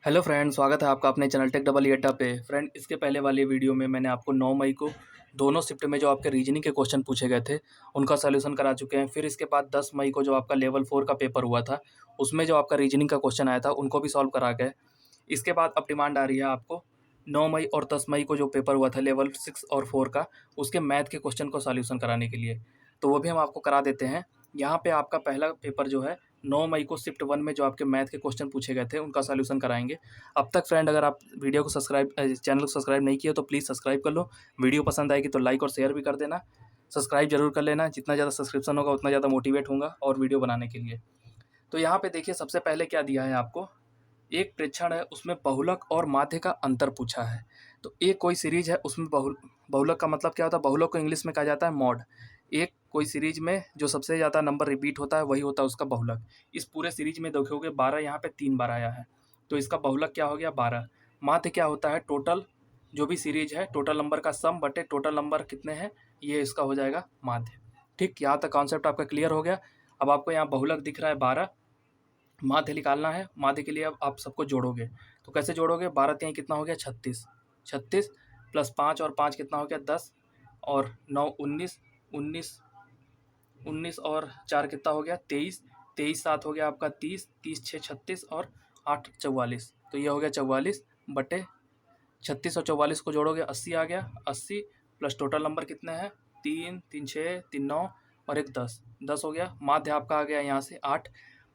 Hello friend, स्वागत है आपका अपने चैनल टेक डबल अड्डा पे। फ्रेंड, इसके पहले वाली वीडियो में मैंने आपको 9 मई को दोनों शिफ्ट में जो आपके रीजनिंग के क्वेश्चन पूछे गए थे उनका सॉल्यूशन करा चुके हैं। फिर इसके बाद 10 मई को जो आपका लेवल 4 का पेपर हुआ था उसमें जो आपका रीजनिंग का क्वेश्चन आया था उनको भी सॉल्व करा गए। इसके बाद अब डिमांड आ रही है आपको 9 मई और 10 मई को जो पेपर हुआ था लेवल 6 और 4 का, उसके मैथ के क्वेश्चन को सॉल्यूशन कराने के लिए, तो वो भी हम आपको करा देते हैं। यहाँ पे आपका पहला पेपर जो है 9 मई को शिफ्ट 1 में जो आपके मैथ के क्वेश्चन पूछे गए थे उनका सॉल्यूशन कराएंगे। अब तक फ्रेंड अगर आप वीडियो को चैनल को सब्सक्राइब नहीं किए तो प्लीज़ सब्सक्राइब कर लो। वीडियो पसंद आएगी तो लाइक और शेयर भी कर देना। सब्सक्राइब जरूर कर लेना, जितना ज़्यादा सब्सक्रिप्शन होगा उतना ज़्यादा मोटिवेट होगा और वीडियो बनाने के लिए। तो यहाँ पे देखिए, सबसे पहले क्या दिया है आपको, एक प्रेक्षण है उसमें बहुलक और माध्य का अंतर पूछा है। तो एक कोई सीरीज है उसमें बहुलक का मतलब क्या होता है, बहुलक को इंग्लिश में कहा जाता है मॉड। एक कोई सीरीज में जो सबसे ज़्यादा नंबर रिपीट होता है वही होता है उसका बहुलक। इस पूरे सीरीज में देखोगे 12 यहाँ पे 3 बार आया है, तो इसका बहुलक क्या हो गया 12। माध्य क्या होता है, टोटल जो भी सीरीज है टोटल नंबर का सम बटे टोटल नंबर कितने हैं, ये इसका हो जाएगा माध्य। ठीक, यहाँ तक कॉन्सेप्ट आपका क्लियर हो गया। अब आपको यहाँ बहुलक दिख रहा है 12, माध्य निकालना है। माध्य के लिए अब आप सबको जोड़ोगे, तो कैसे जोड़ोगे, 12 3 कितना हो गया 36, 36 प्लस 5 और 5 कितना हो गया 10 और 9 19, 19 19 और 4 कितना हो गया 23, 23 7 हो गया आपका 30, 30 6 36 और 8 44, तो ये हो गया 44 बटे 36 और 44 को जोड़ोगे 80 आ गया। 80 प्लस टोटल नंबर कितने हैं, 3 3 6 3 9 और एक 10, 10 हो गया। माध्य आपका आ गया यहाँ से 8।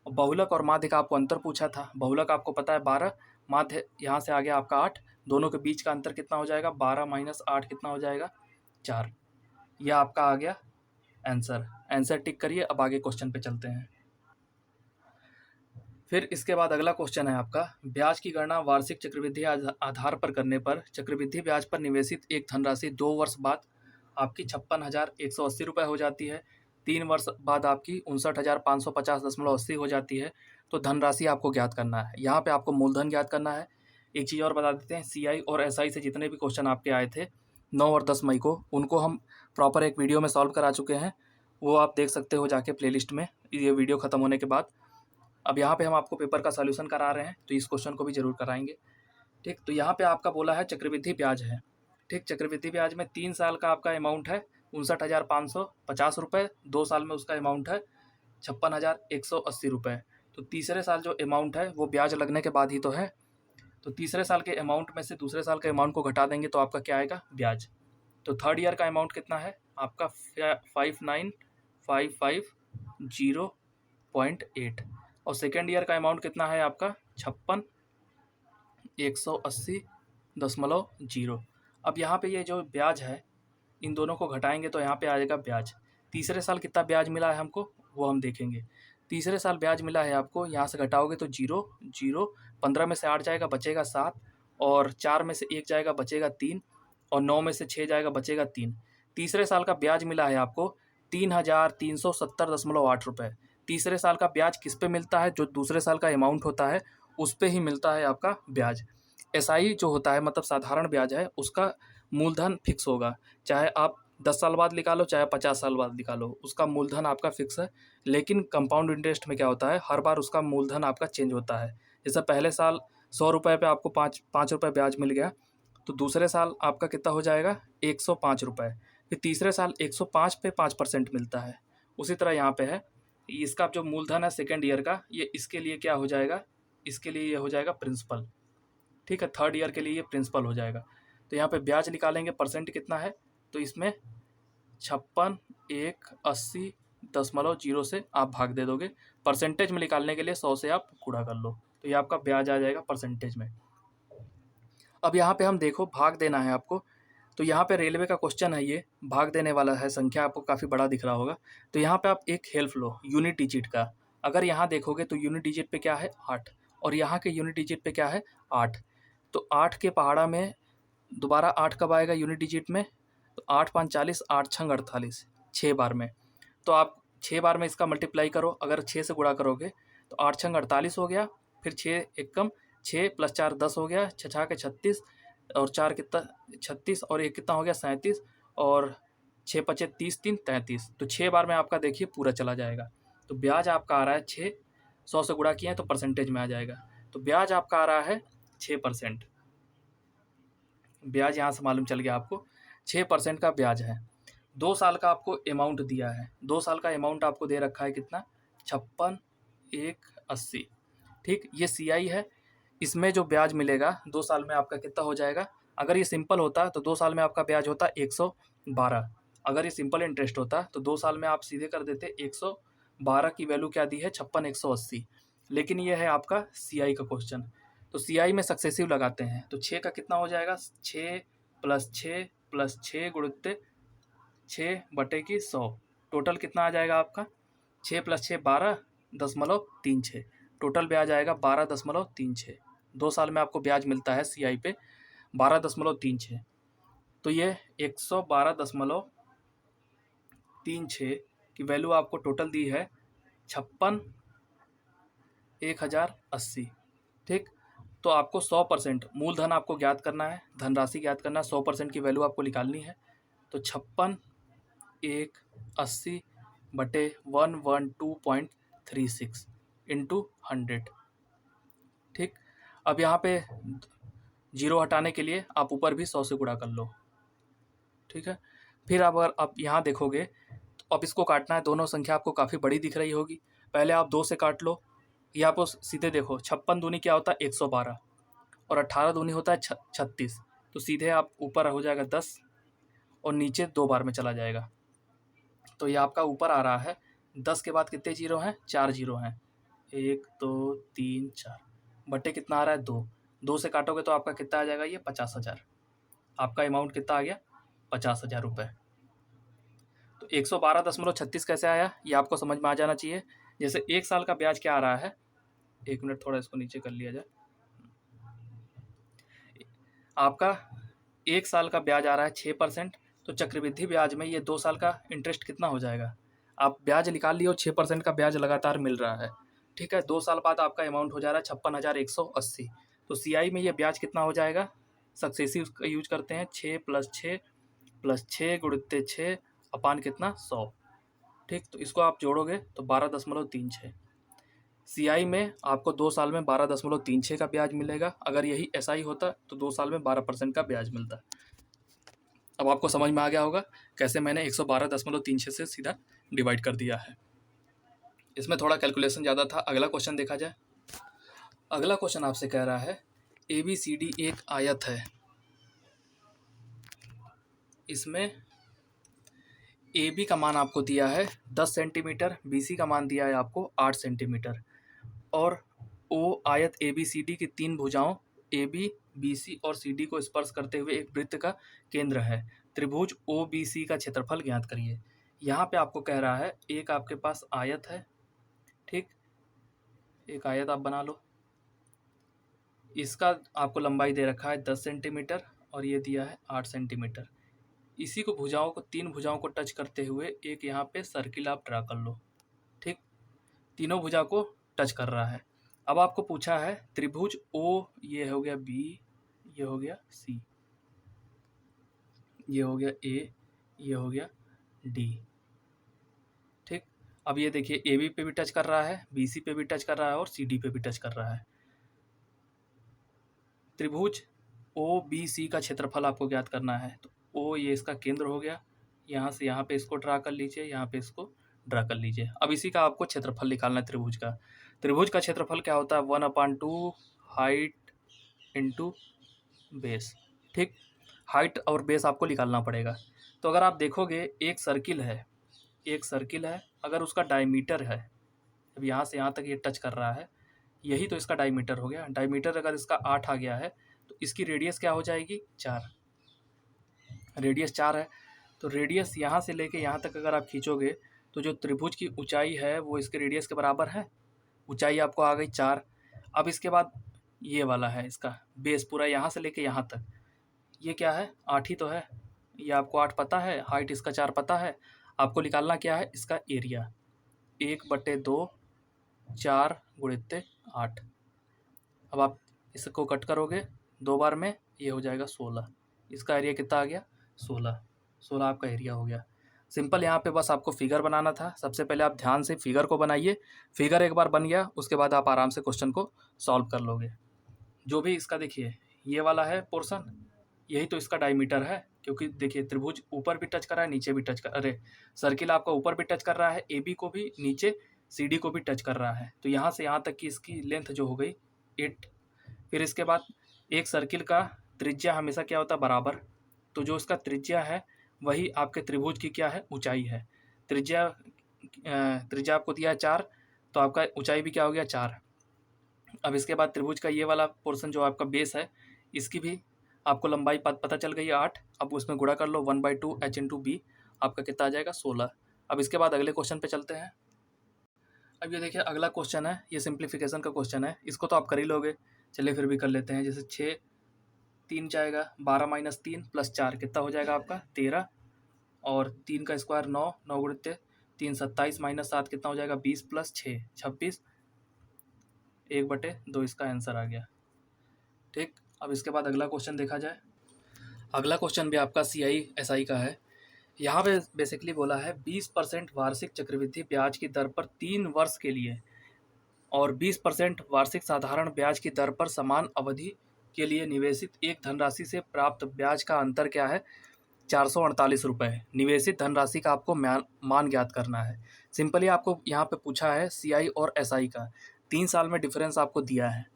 बहुलक और माध्य का आपको अंतर पूछा था, बहुलक आपको पता है 12, माध्य यहाँ से आ गया आपका 8, दोनों के बीच का अंतर कितना हो जाएगा, 12 माइनस 8 कितना हो जाएगा 4। यह आपका आ गया आंसर। आंसर टिक करिए। अब आगे क्वेश्चन पे चलते हैं। फिर इसके बाद अगला क्वेश्चन है आपका, ब्याज की गणना वार्षिक चक्रवृद्धि आधार पर करने पर चक्रवृद्धि ब्याज पर निवेशित एक धनराशि 2 वर्ष बाद आपकी 56,180 रुपये हो जाती है, 3 वर्ष बाद आपकी 59,550.80 हो जाती है। तो धनराशि आपको ज्ञात करना है। यहाँ पे आपको मूलधन ज्ञात करना है। एक चीज़ और बता देते हैं, CI और SI से जितने भी क्वेश्चन आपके आए थे 9 और 10 मई को, उनको हम प्रॉपर एक वीडियो में सॉल्व करा चुके हैं। वो आप देख सकते हो जाके प्लेलिस्ट में, ये वीडियो ख़त्म होने के बाद। अब यहाँ पे हम आपको पेपर का सॉल्यूशन करा रहे हैं, तो इस क्वेश्चन को भी जरूर कराएंगे। ठीक, तो यहाँ पे आपका बोला है चक्रवृद्धि ब्याज है। ठीक, चक्रवृद्धि ब्याज में 3 साल का आपका अमाउंट है 59,550 रुपये, 2 साल में उसका अमाउंट है 56,180 रुपये। तो तीसरे साल जो अमाउंट है वो ब्याज लगने के बाद ही तो है, तो तीसरे साल के अमाउंट में से दूसरे साल के अमाउंट को घटा देंगे तो आपका क्या आएगा, ब्याज। तो थर्ड ईयर का अमाउंट कितना है आपका 59,550.8 और सेकेंड ईयर का अमाउंट कितना है आपका 56,180.0। अब यहाँ पे ये जो ब्याज है इन दोनों को घटाएंगे तो यहाँ पे आ जाएगा ब्याज। तीसरे साल कितना ब्याज मिला है हमको वो हम देखेंगे। तीसरे साल ब्याज मिला है आपको, यहाँ से घटाओगे तो 0 0, 15 में से 8 जाएगा बचेगा 7 और 4 में से 1 जाएगा बचेगा 3 और 9 में से 6 जाएगा बचेगा 3। तीसरे साल का ब्याज मिला है आपको 3,370.8 रुपये। तीसरे साल का ब्याज किस पे मिलता है, जो दूसरे साल का अमाउंट होता है उस पे ही मिलता है आपका ब्याज। SI जो होता है मतलब साधारण ब्याज है, उसका मूलधन फिक्स होगा, चाहे आप 10 साल बाद निकालो चाहे 50 साल बाद निकालो, उसका मूलधन आपका फिक्स है। लेकिन कंपाउंड इंटरेस्ट में क्या होता है, हर बार उसका मूलधन आपका चेंज होता है। जैसे पहले साल 100 रुपये पे आपको 5 रुपये ब्याज मिल गया, तो दूसरे साल आपका कितना हो जाएगा 105 रुपये। फिर तीसरे साल 105 पे 5% मिलता है। उसी तरह यहाँ पे है, इसका जो मूलधन है सेकेंड ईयर का, ये इसके लिए क्या हो जाएगा, इसके लिए ये हो जाएगा प्रिंसिपल। ठीक है, थर्ड ईयर के लिए ये प्रिंसिपल हो जाएगा। तो यहाँ पे ब्याज निकालेंगे, परसेंट कितना है, तो इसमें 56,180.0 से आप भाग दे दोगे। परसेंटेज में निकालने के लिए 100 से आप गुणा कर लो, तो ये आपका ब्याज आ जाएगा परसेंटेज में। अब यहाँ पे हम देखो भाग देना है आपको, तो यहाँ पे रेलवे का क्वेश्चन है, ये भाग देने वाला है, संख्या आपको काफ़ी बड़ा दिख रहा होगा। तो यहाँ पे आप एक हेल्प लो यूनिट डिजिट का। अगर यहाँ देखोगे तो यूनिट डिजिट पे क्या है 8 और यहाँ के यूनिट डिजिट पे क्या है 8। तो 8 के पहाड़ा में दोबारा 8 कब आएगा यूनिट डिजिट में, तो 8 5 40, 8 6 48, 6 बार में। तो आप 6 बार में इसका मल्टीप्लाई करो, अगर 6 से गुणा करोगे तो 8 6 48 हो गया, फिर 6 एकम 6 प्लस 4 10 हो गया, 6 6 के 36 और 4 कितना 36 और 1 कितना हो गया 37 और 6 पचे 30 3 33। तो 6 बार में आपका देखिए पूरा चला जाएगा। तो ब्याज आपका आ रहा है 6, 100 से गुणा किए हैं तो परसेंटेज में आ जाएगा। तो ब्याज आपका आ रहा है 6%। ब्याज यहाँ से मालूम चल गया आपको, 6% का ब्याज है। 2 साल का आपको अमाउंट दिया है, 2 साल का अमाउंट आपको दे रखा है कितना, 56,180। ठीक, ये CI है। इसमें जो ब्याज मिलेगा 2 साल में आपका कितना हो जाएगा, अगर ये सिंपल होता तो 2 साल में आपका ब्याज होता 112। अगर ये सिंपल इंटरेस्ट होता तो 2 साल में आप सीधे कर देते 112 की वैल्यू क्या दी है, 56,180। लेकिन ये है आपका CI का क्वेश्चन, तो CI में सक्सेसिव लगाते हैं। तो 6 का कितना हो जाएगा, 6 + 6 + 6 गुणित 6/100। टोटल कितना आ जाएगा आपका, 6 + 6 12.36। टोटल ब्याज आएगा 12.36। 2 साल में आपको ब्याज मिलता है CI पे 12.36। तो ये 112.36 की वैल्यू आपको टोटल दी है 56,180। ठीक, तो आपको 100% मूलधन आपको ज्ञात करना है, धनराशि ज्ञात करना है, 100% की वैल्यू आपको निकालनी है। तो 56,112.36 इंटू 100। ठीक, अब यहाँ पे जीरो हटाने के लिए आप ऊपर भी 100 से गुणा कर लो। ठीक है, फिर अगर आप यहाँ देखोगे तो अब इसको काटना है, दोनों संख्या आपको काफ़ी बड़ी दिख रही होगी। पहले आप 2 से काट लो, ये आपको सीधे देखो 56 दूनी क्या होता है 112, और 18 दूनी होता है 36। तो सीधे आप ऊपर हो जाएगा 10 और नीचे 2 बार में चला जाएगा। तो ये आपका ऊपर आ रहा है 10 के बाद कितने जीरो हैं, 4 जीरो हैं, 1 2 3 4 बटे कितना आ रहा है 2। 2 से काटोगे तो आपका कितना आ जाएगा, ये 50,000। आपका अमाउंट कितना आ गया, 50,000 रुपये। तो 112.36 कैसे आया, ये आपको समझ में आ जाना चाहिए। जैसे 1 साल का ब्याज क्या आ रहा है, 1 मिनट थोड़ा इसको नीचे कर लिया जाए। आपका 1 साल का ब्याज आ रहा है 6%, तो चक्रवृद्धि ब्याज में ये 2 साल का इंटरेस्ट कितना हो जाएगा, आप ब्याज निकाल लिए और 6% का ब्याज लगातार मिल रहा है। ठीक है, 2 साल बाद आपका अमाउंट हो जा रहा है 56,180। तो CI में ये ब्याज कितना हो जाएगा, सक्सेसिव का यूज करते हैं, 6 + 6 + 6 गुणित 6 अपान कितना 100। ठीक, तो इसको आप जोड़ोगे तो 12.36। CI में आपको 2 साल में 12.36 का ब्याज मिलेगा। अगर यही SI होता तो 2 साल में 12% का ब्याज मिलता। अब आपको समझ में आ गया होगा कैसे मैंने 112.36 से सीधा डिवाइड कर दिया है। इसमें थोड़ा कैलकुलेशन ज़्यादा था। अगला क्वेश्चन देखा जाए। अगला क्वेश्चन आपसे कह रहा है ABCD एक आयत है, इसमें AB का मान आपको दिया है 10 सेंटीमीटर, BC का मान दिया है आपको 8 सेंटीमीटर, और O आयत ABCD की 3 भुजाओं AB, BC और CD को स्पर्श करते हुए एक वृत्त का केंद्र है। त्रिभुज OBC का क्षेत्रफल ज्ञात करिए। यहाँ पे आपको कह रहा है एक आपके पास आयत है, ठीक, एक आयत आप बना लो, इसका आपको लंबाई दे रखा है 10 सेंटीमीटर और ये दिया है 8 सेंटीमीटर। इसी को भुजाओं को, 3 भुजाओं को टच करते हुए एक यहाँ पे सर्किल आप ड्रा कर लो। ठीक, तीनों भुजा को टच कर रहा है। अब आपको पूछा है त्रिभुज O, ये हो गया B, ये हो गया C, ये हो गया A, ये हो गया D। ठीक, अब ये देखिए AB पे भी टच कर रहा है, BC पे भी टच कर रहा है और CD पे भी टच कर रहा है। त्रिभुज OBC का क्षेत्रफल आपको ज्ञात करना है। तो O ये इसका केंद्र हो गया, यहाँ से यहाँ पे इसको ड्रा कर लीजिए, यहाँ पे इसको ड्रा कर लीजिए। अब इसी का आपको क्षेत्रफल निकालना है त्रिभुज का। त्रिभुज का क्षेत्रफल क्या होता है, 1/2 हाइट इंटू बेस। ठीक, हाइट और बेस आपको निकालना पड़ेगा। तो अगर आप देखोगे एक सर्किल है, एक सर्किल है, अगर उसका डायमीटर है, अब यहाँ से यहाँ तक ये टच कर रहा है, यही तो इसका डायमीटर हो गया। डायमीटर अगर इसका 8 आ गया है तो इसकी रेडियस क्या हो जाएगी, 4। रेडियस 4 है, तो रेडियस यहाँ से लेके यहाँ तक अगर आप खींचोगे तो जो त्रिभुज की ऊंचाई है वो इसके रेडियस के बराबर है। ऊंचाई आपको आ गई 4। अब इसके बाद ये वाला है इसका बेस, पूरा यहाँ से लेके यहाँ तक, ये क्या है, 8 ही तो है। ये आपको 8 पता है, हाइट इसका 4 पता है। आपको निकालना क्या है, इसका एरिया, 1/2 4 गुणित 8। अब आप इसको कट करोगे 2 बार में, ये हो जाएगा 16। इसका एरिया कितना आ गया, 16 आपका एरिया हो गया। सिंपल, यहाँ पे बस आपको फिगर बनाना था। सबसे पहले आप ध्यान से फिगर को बनाइए। फिगर एक बार बन गया उसके बाद आप आराम से क्वेश्चन को सॉल्व कर लोगे। जो भी इसका देखिए ये वाला है पोर्शन, यही तो इसका डायमीटर है, क्योंकि देखिए त्रिभुज ऊपर भी टच कर रहा है, नीचे भी टच कर, अरे सर्किल आपका ऊपर भी टच कर रहा है, ए बी को भी, नीचे सी डी को भी टच कर रहा है। तो यहाँ से यहाँ तक की इसकी लेंथ जो हो गई 8। फिर इसके बाद एक सर्किल का त्रिज्या हमेशा क्या होता है, बराबर। तो जो इसका त्रिज्या है वही आपके त्रिभुज की क्या है, ऊंचाई है। त्रिज्या त्रिज्या आपको दिया है 4, तो आपका ऊंचाई भी क्या हो गया, 4। अब इसके बाद त्रिभुज का ये वाला पोर्शन जो आपका बेस है, इसकी भी आपको लंबाई पता चल गई है 8। अब उसमें गुणा कर लो 1/2 h/b, आपका कितना आ जाएगा, 16। अब इसके बाद अगले क्वेश्चन पे चलते हैं। अब ये देखिए अगला क्वेश्चन है, ये सिंप्लीफिकेशन का क्वेश्चन है, इसको तो आप कर ही लोगे, चलिए फिर भी कर लेते हैं। जैसे 6 3 जाएगा, 12 - 3 + 4 कितना हो जाएगा आपका, 13। और 3 का स्क्वायर 9, 9 गुणित 3 27 - 7 कितना हो जाएगा, 20 + 6 26, 1/2 इसका आंसर आ गया। ठीक, अब इसके बाद अगला क्वेश्चन देखा जाए। अगला क्वेश्चन भी आपका CI SI का है। यहाँ पे बेसिकली बोला है 20% वार्षिक चक्रवृद्धि ब्याज की दर पर 3 वर्ष के लिए और 20% वार्षिक साधारण ब्याज की दर पर समान अवधि के लिए निवेशित एक धनराशि से प्राप्त ब्याज का अंतर क्या है, 448 रुपये। निवेशित धनराशि का आपको मान ज्ञात करना है। सिंपली आपको यहाँ पे पूछा है CI और SI का, 3 साल में डिफरेंस आपको दिया है।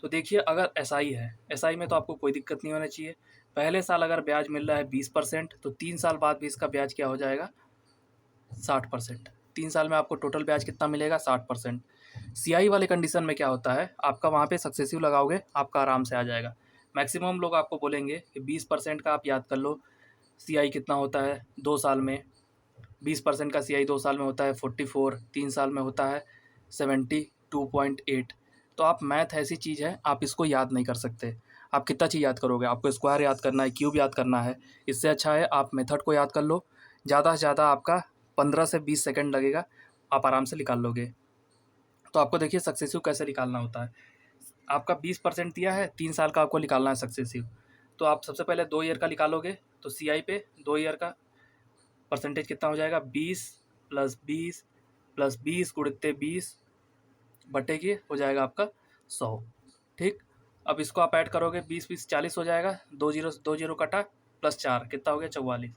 तो देखिए अगर SI है, SI में तो आपको कोई दिक्कत नहीं होना चाहिए। पहले साल अगर ब्याज मिल रहा है 20%, तो 3 साल बाद भी इसका ब्याज क्या हो जाएगा, 60%। 3 साल में आपको टोटल ब्याज कितना मिलेगा, 60%। CI वाले कंडीशन में क्या होता है, आपका वहाँ पे सक्सेसिव लगाओगे, आपका आराम से आ जाएगा। मैक्सिमम लोग आपको बोलेंगे कि 20% का आप याद कर लो, CI कितना होता है 2 साल में, 20% का CI 2 साल में होता है 44, 3 साल में होता है 72.8। तो आप मैथ ऐसी चीज़ है, आप इसको याद नहीं कर सकते। आप कितना चीज़ याद करोगे, आपको स्क्वायर याद करना है, क्यूब याद करना है। इससे अच्छा है आप मेथड को याद कर लो, ज़्यादा से ज़्यादा आपका 15 से 20 सेकंड लगेगा, आप आराम से निकाल लोगे। तो आपको देखिए सक्सेसिव कैसे निकालना होता है। आपका 20% दिया है, 3 साल का आपको निकालना है सक्सेसिव। तो आप सबसे पहले 2 ईयर का निकालोगे, तो CI पे 2 ईयर का परसेंटेज कितना हो जाएगा, 20 + 20 + 20 गुणित 20 बटे के हो जाएगा आपका 100। ठीक, अब इसको आप ऐड करोगे, 20 20 40 हो जाएगा, 2 जीरो कटा, +4 कितना हो गया, 44।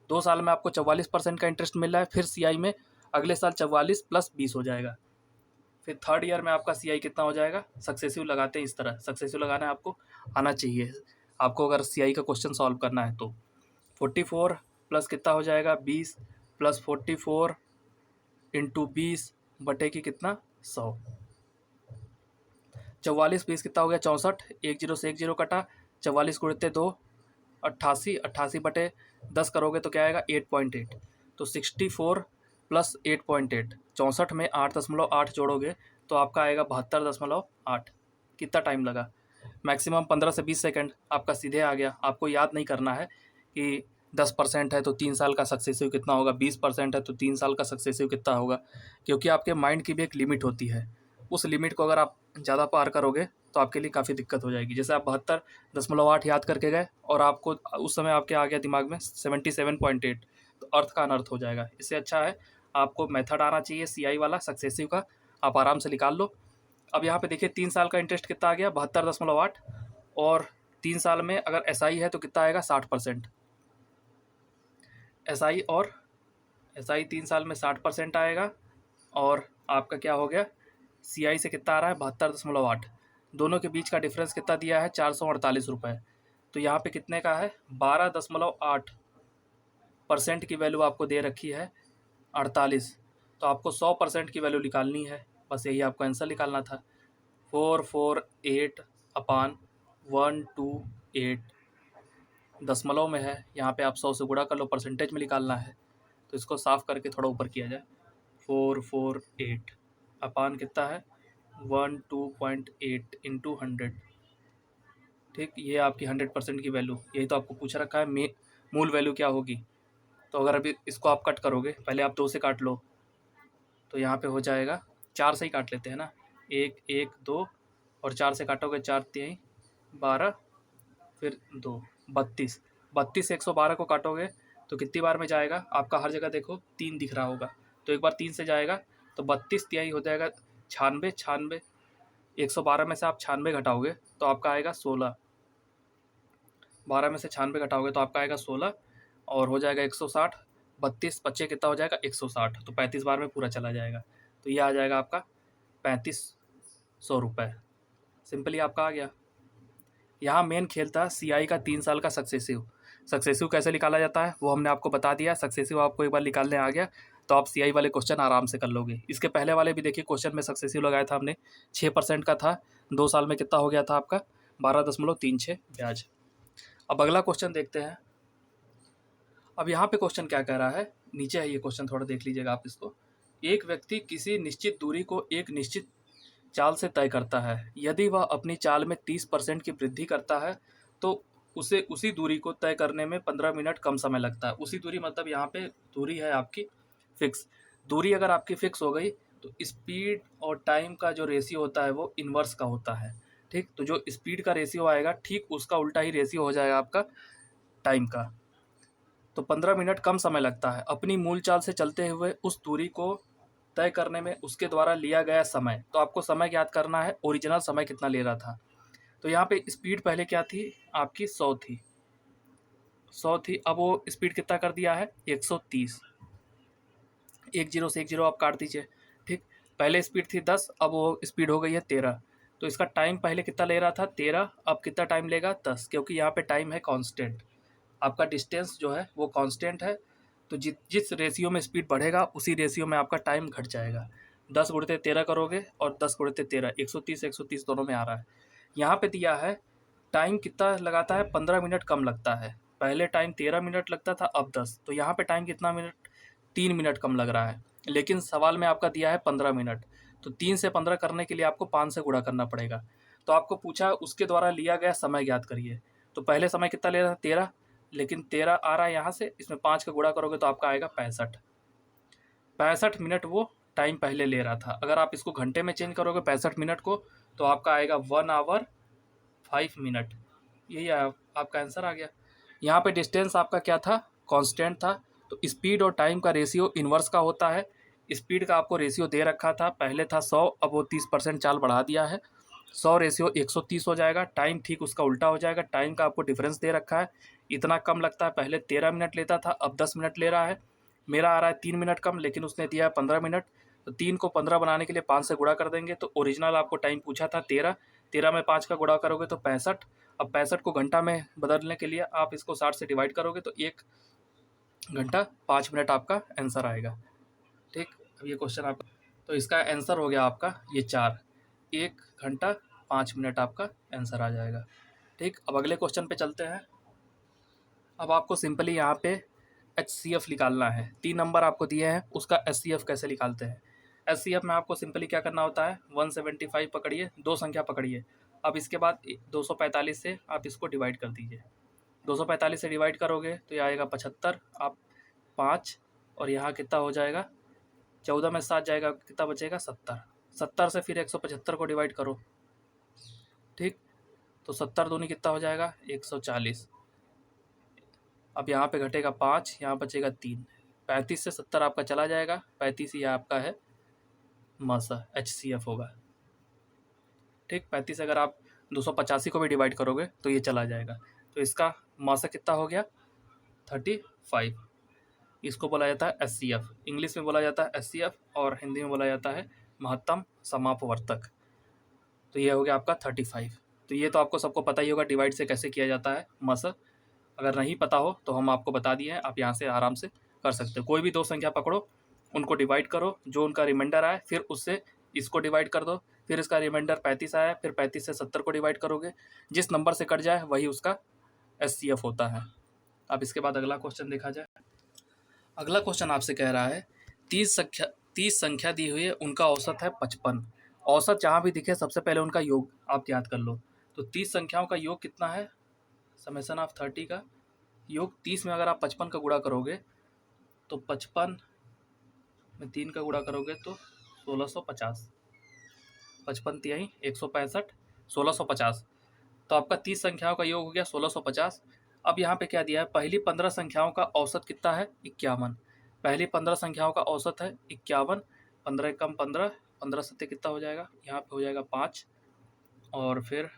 2 साल में आपको 44% का इंटरेस्ट मिल रहा है। फिर CI में अगले साल 44 + 20 हो जाएगा। फिर थर्ड ईयर में आपका CI कितना हो जाएगा, सक्सेसिव लगाते हैं इस तरह, सक्सेसिव लगाना है आपको आना चाहिए, आपको अगर CI का क्वेश्चन सॉल्व करना है तो 44 प्लस कितना हो जाएगा, 20 + 44 × 20 बटे की कितना, 100। 44 20 कितना हो गया, 64, 1 जीरो से 1 जीरो कटा, 44 गुणित 2 88, 88 बटे 10 करोगे तो क्या आएगा, 8.8। तो 64 + 8.8, 64 में 8.8 जोड़ोगे तो आपका आएगा 72.8। कितना टाइम लगा, मैक्सिमम 15 से 20 सेकंड, आपका सीधे आ गया। आपको याद नहीं करना है कि 10% है तो 3 साल का सक्सेसिव कितना होगा, 20% है तो 3 साल का सक्सेसिव कितना होगा, क्योंकि आपके माइंड की भी एक लिमिट होती है। उस लिमिट को अगर आप ज़्यादा पार करोगे तो आपके लिए काफ़ी दिक्कत हो जाएगी। जैसे आप 72.8 याद करके गए और आपको उस समय आपके आ गया दिमाग में 77.8, तो अर्थ का अनर्थ हो जाएगा। इससे अच्छा है आपको मेथड आना चाहिए CI वाला सक्सेसिव का, आप आराम से निकाल लो। अब यहाँ पे देखिए 3 साल का इंटरेस्ट कितना आ गया, 72.8, और 3 साल में अगर SI है तो कितना आएगा, 60%। SI 3 साल में 60% आएगा, और आपका क्या हो गया, CI से कितना आ रहा है, 72.8। दोनों के बीच का डिफरेंस कितना दिया है, 448 रुपये। तो यहाँ पे कितने का है, 12.8% की वैल्यू आपको दे रखी है 48। तो आपको 100% की वैल्यू निकालनी है, बस यही आपको आंसर निकालना था। 448/128 दशमलव में है, यहाँ पे आप 100 से गुणा कर लो, परसेंटेज में निकालना है। तो इसको साफ़ करके थोड़ा ऊपर किया जाए, 448 अपान कितना है, 12.8 × 100। ठीक, ये आपकी 100% की वैल्यू, यही तो आपको पूछ रखा है मूल वैल्यू क्या होगी। तो अगर अभी इसको आप कट करोगे, पहले आप 2 से काट लो, तो यहाँ पे हो जाएगा, 4 से ही काट लेते हैं ना, 1 1 2, और 4 से काटोगे 4 3 12, फिर 2 32, 32 से 112 को काटोगे तो कितनी बार में जाएगा, आपका हर जगह देखो 3 दिख रहा होगा, तो एक बार 3 से जाएगा तो 32 तिहाई हो जाएगा 96, 96 112 में से आप 96 घटाओगे तो आपका आएगा 16। 12 में से 96 घटाओगे तो आपका आएगा 16 और हो जाएगा 160। 32 बच्चे कितना हो जाएगा 160, तो 35 बार में पूरा चला जाएगा, तो ये आ जाएगा आपका 3500 रुपये। सिंपली आपका आ गया। यहाँ मेन खेल था CI का 3 साल का सक्सेसिव। सक्सेसिव कैसे निकाला जाता है वो हमने आपको बता दिया। सक्सेसिव आपको एक बार निकालने आ गया तो आप CI वाले क्वेश्चन आराम से कर लोगे। इसके पहले वाले भी देखिए क्वेश्चन में सक्सेसिव लगाया था हमने, 6% का था, 2 साल में कितना हो गया था आपका 12.36 ब्याज। अब अगला क्वेश्चन देखते हैं। अब यहाँ पे क्वेश्चन क्या कह रहा है, नीचे है ये क्वेश्चन, थोड़ा देख लीजिएगा आप इसको। एक व्यक्ति किसी निश्चित दूरी को एक निश्चित चाल से तय करता है। यदि वह अपनी चाल में 30% की वृद्धि करता है तो उसे उसी दूरी को तय करने में 15 मिनट कम समय लगता है। उसी दूरी मतलब यहाँ पे दूरी है आपकी फिक्स। दूरी अगर आपकी फिक्स हो गई तो स्पीड और टाइम का जो रेशियो होता है वो इन्वर्स का होता है। ठीक, तो जो स्पीड का रेशियो आएगा ठीक उसका उल्टा ही रेशियो हो जाएगा आपका टाइम का। तो 15 मिनट कम समय लगता है अपनी मूल चाल से चलते हुए उस दूरी को तय करने में उसके द्वारा लिया गया समय। तो आपको समय ज्ञात करना है, ओरिजिनल समय कितना ले रहा था। तो यहाँ पे स्पीड पहले क्या थी आपकी 100 थी, 100 थी, अब वो स्पीड कितना कर दिया है 130। 10 से 10 आप काट दीजिए। ठीक, पहले स्पीड थी 10, अब वो स्पीड हो गई है 13। तो इसका टाइम पहले कितना ले रहा था 13, अब कितना टाइम लेगा 10, क्योंकि यहाँ पे टाइम है कांस्टेंट। आपका डिस्टेंस जो है वो कांस्टेंट है, तो जिस रेशियो में स्पीड बढ़ेगा उसी रेशियो में आपका टाइम घट जाएगा। 10 गुणित 13 करोगे और 10 गुणित 13 130 दोनों में आ रहा है। यहाँ पे दिया है टाइम कितना लगाता है 15 मिनट कम लगता है। पहले टाइम 13 मिनट लगता था, अब 10, तो यहाँ पे टाइम कितना मिनट 3 मिनट कम लग रहा है। लेकिन सवाल में आपका दिया है 15 मिनट, तो 3 से 15 करने के लिए आपको 5 से गुणा करना पड़ेगा। तो आपको पूछा उसके द्वारा लिया गया समय ज्ञात करिए। तो पहले समय कितना ले रहा था 13, लेकिन 13 आ रहा है यहाँ से, इसमें 5 का गुणा करोगे तो आपका आएगा 65। 65 मिनट वो टाइम पहले ले रहा था। अगर आप इसको घंटे में चेंज करोगे 65 मिनट को तो आपका आएगा 1 आवर 5 मिनट। यही आपका आंसर आ गया। यहाँ पे डिस्टेंस आपका क्या था कांस्टेंट था, तो स्पीड और टाइम का रेशियो इन्वर्स का होता है। स्पीड का आपको रेशियो दे रखा था, पहले था 100, अब वो 30% चाल बढ़ा दिया है, 100 रेशियो 130 हो जाएगा। टाइम ठीक उसका उल्टा हो जाएगा, टाइम का आपको डिफरेंस दे रखा है, इतना कम लगता है। पहले 13 मिनट लेता था, अब 10 मिनट ले रहा है। मेरा आ रहा है 3 मिनट कम, लेकिन उसने दिया है 15 मिनट, तो 3 को 15 बनाने के लिए 5 से गुणा कर देंगे। तो ओरिजिनल आपको टाइम पूछा था 13, 13 में 5 का गुणा करोगे तो 65। अब 65 को घंटा में बदलने के लिए आप इसको 60 से डिवाइड करोगे तो 1 घंटा 5 मिनट आपका आंसर आएगा। ठीक, अब ये क्वेश्चन आपका, तो इसका आंसर हो गया आपका ये 4, 1 घंटा 5 मिनट आपका आंसर आ जाएगा। ठीक, अब अगले क्वेश्चन पे चलते हैं। अब आपको सिंपली यहाँ पे HCF निकालना है। 3 नंबर आपको दिए हैं, उसका HCF कैसे निकालते हैं। HCF में आपको सिंपली क्या करना होता है 175 पकड़िए, 2 संख्या पकड़िए। अब इसके बाद 245 से आप इसको डिवाइड कर दीजिए। 245 से डिवाइड करोगे तो ये आएगा 75, आप 5 और यहाँ कितना हो जाएगा 14 में 7 जाएगा, कितना बचेगा 70। 70 से फिर 175 को डिवाइड करो। ठीक, तो 70 दूनी कितना हो जाएगा 140। अब यहाँ पे घटेगा 5, यहाँ बचेगा 3, 35 से 70 आपका चला जाएगा, 35 ही आपका है मासा HCF होगा। ठीक, 35 अगर आप 285 को भी डिवाइड करोगे तो ये चला जाएगा, तो इसका मासा कितना हो गया 35। इसको बोला जाता है HCF, इंग्लिश में बोला जाता है HCF और हिंदी में बोला जाता है महत्तम समापवर्तक। तो ये हो गया आपका 35। तो ये तो आपको सबको पता ही होगा डिवाइड से कैसे किया जाता है मासा। अगर नहीं पता हो तो हम आपको बता दिए हैं, आप यहाँ से आराम से कर सकते हो। कोई भी 2 संख्या पकड़ो, उनको डिवाइड करो, जो उनका रिमाइंडर आए फिर उससे इसको डिवाइड कर दो, फिर इसका रिमाइंडर 35 आया, फिर 35 से 70 को डिवाइड करोगे, जिस नंबर से कट जाए वही उसका HCF होता है। अब इसके बाद अगला क्वेश्चन देखा जाए। अगला क्वेश्चन आपसे कह रहा है 30 संख्या दी हुई है, उनका औसत है 55। औसत जहाँ भी दिखे सबसे पहले उनका योग आप याद कर लो। तो 30 संख्याओं का योग कितना है, समेशन ऑफ 30 का योग 30 में अगर आप 55 का गुणा करोगे तो 55 में 3 का गुणा करोगे तो 1650, 55 तिहाई 165, 1650। तो आपका 30 संख्याओं का योग हो गया 1650। अब यहाँ पे क्या दिया है, पहली 15 संख्याओं का औसत कितना है 51। पहली 15 संख्याओं का औसत है 51, 15 कम 15, 15 सत्ते कितना हो जाएगा, यहाँ पे हो जाएगा 5, और फिर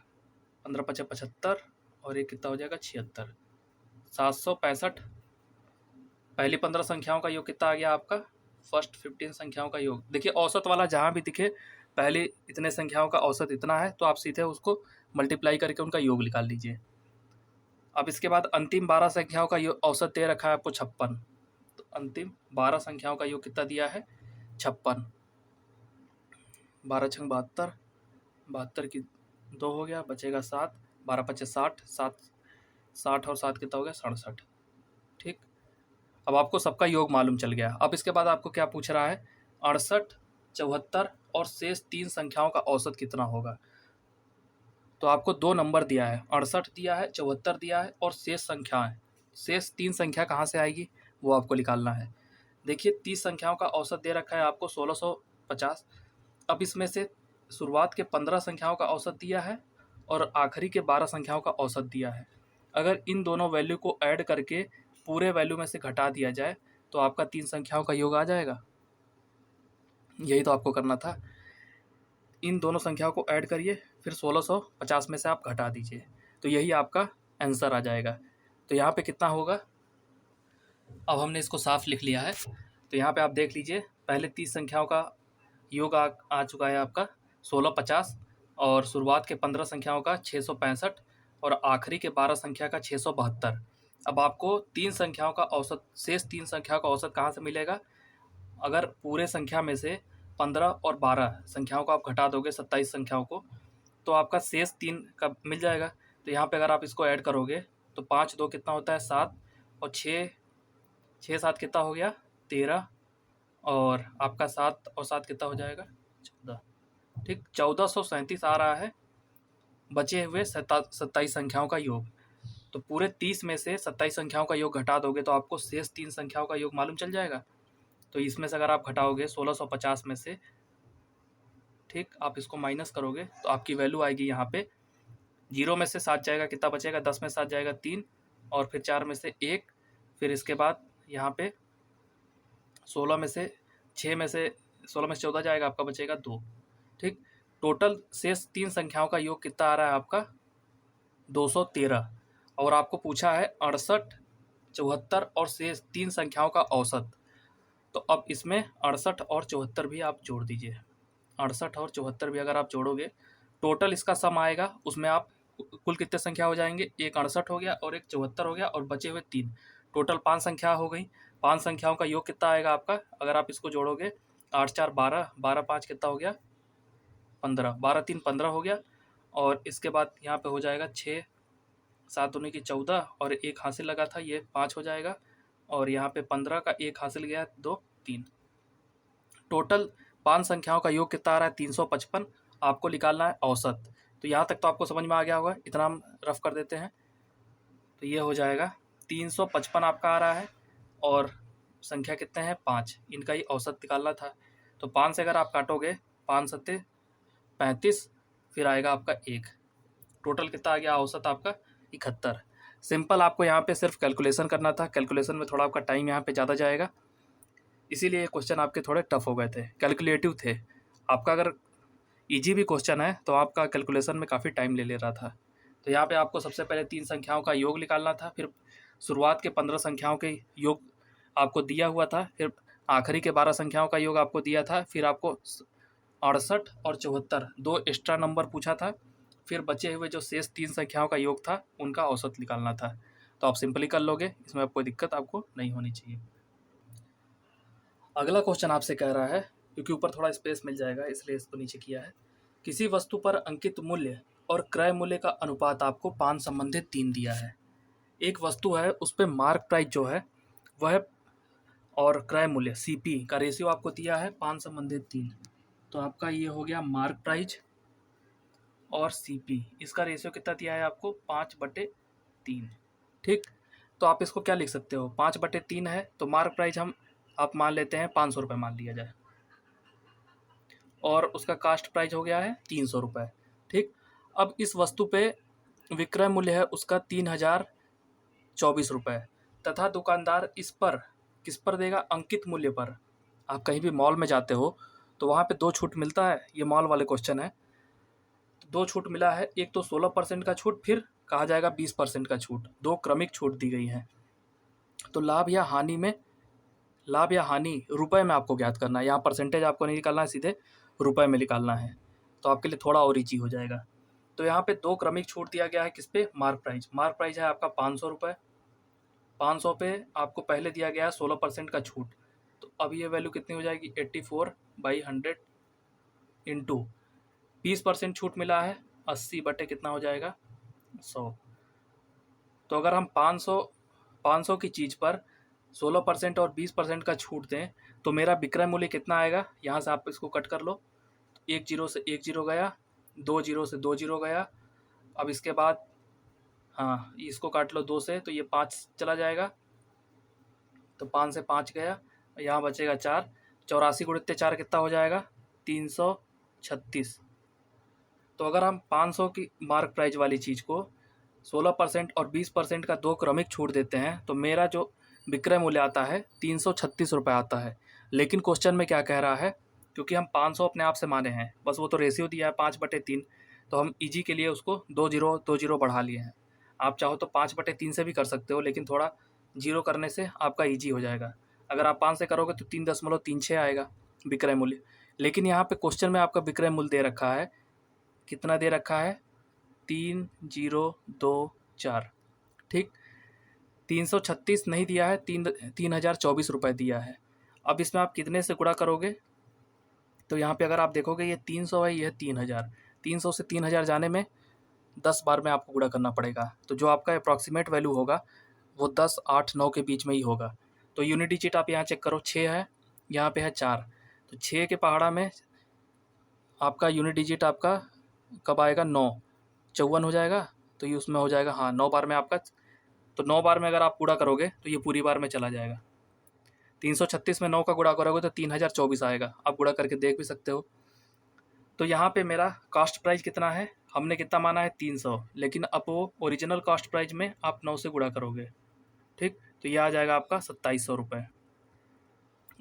15 पचे 75 और ये कितना हो जाएगा 76, 765। पहली 15 संख्याओं का योग कितना आ गया आपका, फर्स्ट 15 संख्याओं का योग। देखिए औसत वाला जहाँ भी दिखे पहले इतने संख्याओं का औसत इतना है, तो आप सीधे उसको मल्टीप्लाई करके उनका योग निकाल लीजिए। अब इसके बाद अंतिम 12 संख्याओं का औसत दे रखा है आपको 56, तो अंतिम 12 संख्याओं का योग कितना दिया है 56। 12 छंग 72, 72 की 2 हो गया, बचेगा 7, 12 पचे 60, 60 और 7 कितना हो गया 67। ठीक, अब आपको सबका योग मालूम चल गया। अब इसके बाद आपको क्या पूछ रहा है, 68, 74 और शेष 3 संख्याओं का औसत कितना होगा। तो आपको 2 नंबर दिया है, 68 दिया है, 74 दिया है और शेष संख्याएं, शेष 3 संख्या कहाँ से आएगी वो आपको निकालना है। देखिए 30 संख्याओं का औसत दे रखा है आपको 1650। अब इसमें से शुरुआत के 15 संख्याओं का औसत दिया है और आखिरी के 12 संख्याओं का औसत दिया है। अगर इन दोनों वैल्यू को ऐड करके पूरे वैल्यू में से घटा दिया जाए तो आपका 3 संख्याओं का योग आ जाएगा। यही तो आपको करना था, इन दोनों संख्याओं को ऐड करिए फिर 1650 में से आप घटा दीजिए, तो यही आपका आंसर आ जाएगा। तो यहाँ पे कितना होगा, अब हमने इसको साफ लिख लिया है। तो यहाँ पे आप देख लीजिए पहले 30 संख्याओं का योग आ चुका है आपका 1650 और शुरुआत के 15 संख्याओं का 665 और आखिरी के 12 संख्या का 672। अब आपको 3 संख्याओं का औसत, शेष 3 संख्याओं का औसत कहाँ से मिलेगा, अगर पूरे संख्या में से 15 और 12 संख्याओं को आप घटा दोगे 27 संख्याओं को, तो आपका शेष 3 का मिल जाएगा। तो यहाँ पे अगर आप इसको ऐड करोगे तो 5 2 कितना होता है 7 और 6 6 7 कितना हो गया 13 और आपका 7 और 7 कितना हो जाएगा 14। ठीक, 1437 आ रहा है बचे हुए 27 संख्याओं का योग। तो पूरे 30 में से 27 संख्याओं का योग घटा दोगे तो आपको शेष 3 संख्याओं का योग मालूम चल जाएगा। तो इसमें से अगर आप घटाओगे 1650 में से, ठीक, आप इसको माइनस करोगे तो आपकी वैल्यू आएगी यहाँ पे 0 में से 7 जाएगा, कितना बचेगा 10 में 7 जाएगा 3 और फिर 4 में से 1, फिर इसके बाद यहाँ पे 16 में से 6 में से 16 में से 14 जाएगा, आपका बचेगा 2। ठीक, टोटल शेष 3 संख्याओं का योग कितना आ रहा है आपका 213। और आपको पूछा है 68, 74 और शेष 3 संख्याओं का औसत। तो अब इसमें 68 और 74 भी आप जोड़ दीजिए। 68 और 74 भी अगर आप जोड़ोगे टोटल इसका सम आएगा, उसमें आप कुल कितने संख्या हो जाएंगे, एक 68 हो गया और एक 74 हो गया और बचे हुए 3, टोटल 5 संख्या हो गई। 5 संख्याओं का योग कितना आएगा आपका, अगर आप इसको जोड़ोगे 8 4 12, 12 5 कितना हो गया 15, 12 3 15 हो गया और इसके बाद यहाँ पे हो जाएगा 6 7 दूनी की 14 और एक हासिल लगा था ये 5 हो जाएगा और यहाँ पे 15 का एक हासिल गया 2 3। टोटल 5 संख्याओं का योग कितना आ रहा है 355। आपको निकालना है औसत। तो यहाँ तक तो आपको समझ में आ गया होगा, इतना हम रफ कर देते हैं। तो ये हो जाएगा 355 आपका आ रहा है और संख्या कितने हैं 5, इनका ही औसत निकालना था। तो 5 से अगर आप काटोगे 5 सत्ते 35, फिर आएगा आपका 1, टोटल कितना आ गया औसत आपका 71। सिंपल आपको यहाँ पे सिर्फ कैलकुलेशन करना था, कैलकुलेशन में थोड़ा आपका टाइम यहाँ पे ज़्यादा जाएगा, इसीलिए ये क्वेश्चन आपके थोड़े टफ हो गए थे, कैलकुलेटिव थे। आपका अगर इजी भी क्वेश्चन है तो आपका कैलकुलेशन में काफ़ी टाइम ले रहा था। तो यहाँ पे आपको सबसे पहले 3 संख्याओं का योग निकालना था, फिर शुरुआत के 15 संख्याओं के योग आपको दिया हुआ था, फिर आखिरी के 12 संख्याओं का योग आपको दिया था, फिर आपको 68 और 74 2 एक्स्ट्रा नंबर पूछा था, फिर बचे हुए जो शेष 3 संख्याओं का योग था उनका औसत निकालना था। तो आप सिंपली कर लोगे, इसमें कोई दिक्कत आपको नहीं होनी चाहिए। अगला क्वेश्चन आपसे कह रहा है, क्योंकि ऊपर थोड़ा स्पेस मिल जाएगा इसलिए इसको नीचे किया है। किसी वस्तु पर अंकित मूल्य और क्रय मूल्य का अनुपात आपको 5 संबंधित 3 दिया है। एक वस्तु है उस पर मार्क प्राइस जो है वह और क्रय मूल्य सीपी का रेशियो आपको दिया है 5 संबंधित 3। तो आपका ये हो गया मार्क प्राइस और सीपी, इसका रेशियो कितना दिया है आपको 5/3। ठीक, तो आप इसको क्या लिख सकते हो, 5/3 है तो मार्क प्राइस हम आप मान लेते हैं 500 रुपये मान लिया जाए और उसका कास्ट प्राइस हो गया है 300 रुपये। ठीक, अब इस वस्तु पे विक्रय मूल्य है उसका 3024 रुपये तथा दुकानदार इस पर किस पर देगा, अंकित मूल्य पर। आप कहीं भी मॉल में जाते हो तो वहाँ पे 2 छूट मिलता है, ये मॉल वाले क्वेश्चन है। तो दो छूट मिला है, एक तो 16% का छूट, फिर कहा जाएगा 20% का छूट, दो क्रमिक छूट दी गई है। तो लाभ या हानि में, लाभ या हानि रुपए में आपको ज्ञात करना है, यहाँ परसेंटेज आपको नहीं निकालना है, सीधे रुपए में निकालना है, तो आपके लिए थोड़ा और ईजी हो जाएगा। तो यहाँ पे दो क्रमिक छूट दिया गया है, किस पे, मार्क प्राइज। मार्क प्राइज है आपका 500 रुपये, 500 पे आपको पहले दिया गया है 16% का छूट, तो अब ये वैल्यू कितनी हो जाएगी, 84/100 इंटू 20% छूट मिला है, 80 बटे कितना हो जाएगा, 100। तो अगर हम 500 की चीज़ पर 16% और 20% का छूट दें तो मेरा विक्रय मूल्य कितना आएगा, यहाँ से आप इसको कट कर लो, एक जीरो से एक जीरो गया, दो जीरो से दो जीरो गया, अब इसके बाद हाँ इसको काट लो दो से, तो ये 5 चला जाएगा, तो 5 से 5 गया, यहाँ बचेगा 4, 84 गुणित्ते 4 कितना हो जाएगा, 336। तो अगर हम 500 की मार्क प्राइज वाली चीज़ को 16% और 20% का दो क्रमिक छूट देते हैं तो मेरा जो विक्रय मूल्य आता है 336 रुपये आता है। लेकिन क्वेश्चन में क्या कह रहा है, क्योंकि हम 500 अपने आप से माने हैं, बस वो तो रेशियो दिया है 5/3, तो हम ईजी के लिए उसको 2 जीरो बढ़ा लिए हैं। आप चाहो तो 5/3 से भी कर सकते हो, लेकिन थोड़ा जीरो करने से आपका ईजी हो जाएगा। अगर आप 5 से करोगे तो 3.36 आएगा विक्रय मूल्य। लेकिन यहाँ पे क्वेश्चन में आपका विक्रय मूल्य दे रखा है, कितना दे रखा है, 3024, ठीक, 336 नहीं दिया है, 3024 रुपये दिया है। अब इसमें आप कितने से गुणा करोगे, तो यहाँ पे अगर आप देखोगे ये 300 है, ये 3000, 300 से 3000 जाने में 10 बार में आपको गुणा करना पड़ेगा, तो जो आपका अप्रॉक्सीमेट वैल्यू होगा वो 10, 8, 9 के बीच में ही होगा। तो यूनिट डिजिट आप यहाँ चेक करो, 6 है, यहाँ पे है 4, तो 6 के पहाड़ा में आपका यूनिट डिजिट आपका कब आएगा, 9, 54 हो जाएगा, तो ये उसमें हो जाएगा, हाँ 9 बार में आपका, तो 9 बार में अगर आप पूरा करोगे तो ये पूरी बार में चला जाएगा। 336 में 9 का गुणा करोगे तो 3024 आएगा, आप गुणा करके देख भी सकते हो। तो यहाँ पे मेरा कॉस्ट प्राइस कितना है, हमने कितना माना है 300, लेकिन अब वो ओरिजिनल कॉस्ट प्राइस में आप 9 से गुणा करोगे, ठीक, तो ये आ जाएगा आपका 2700 रुपये।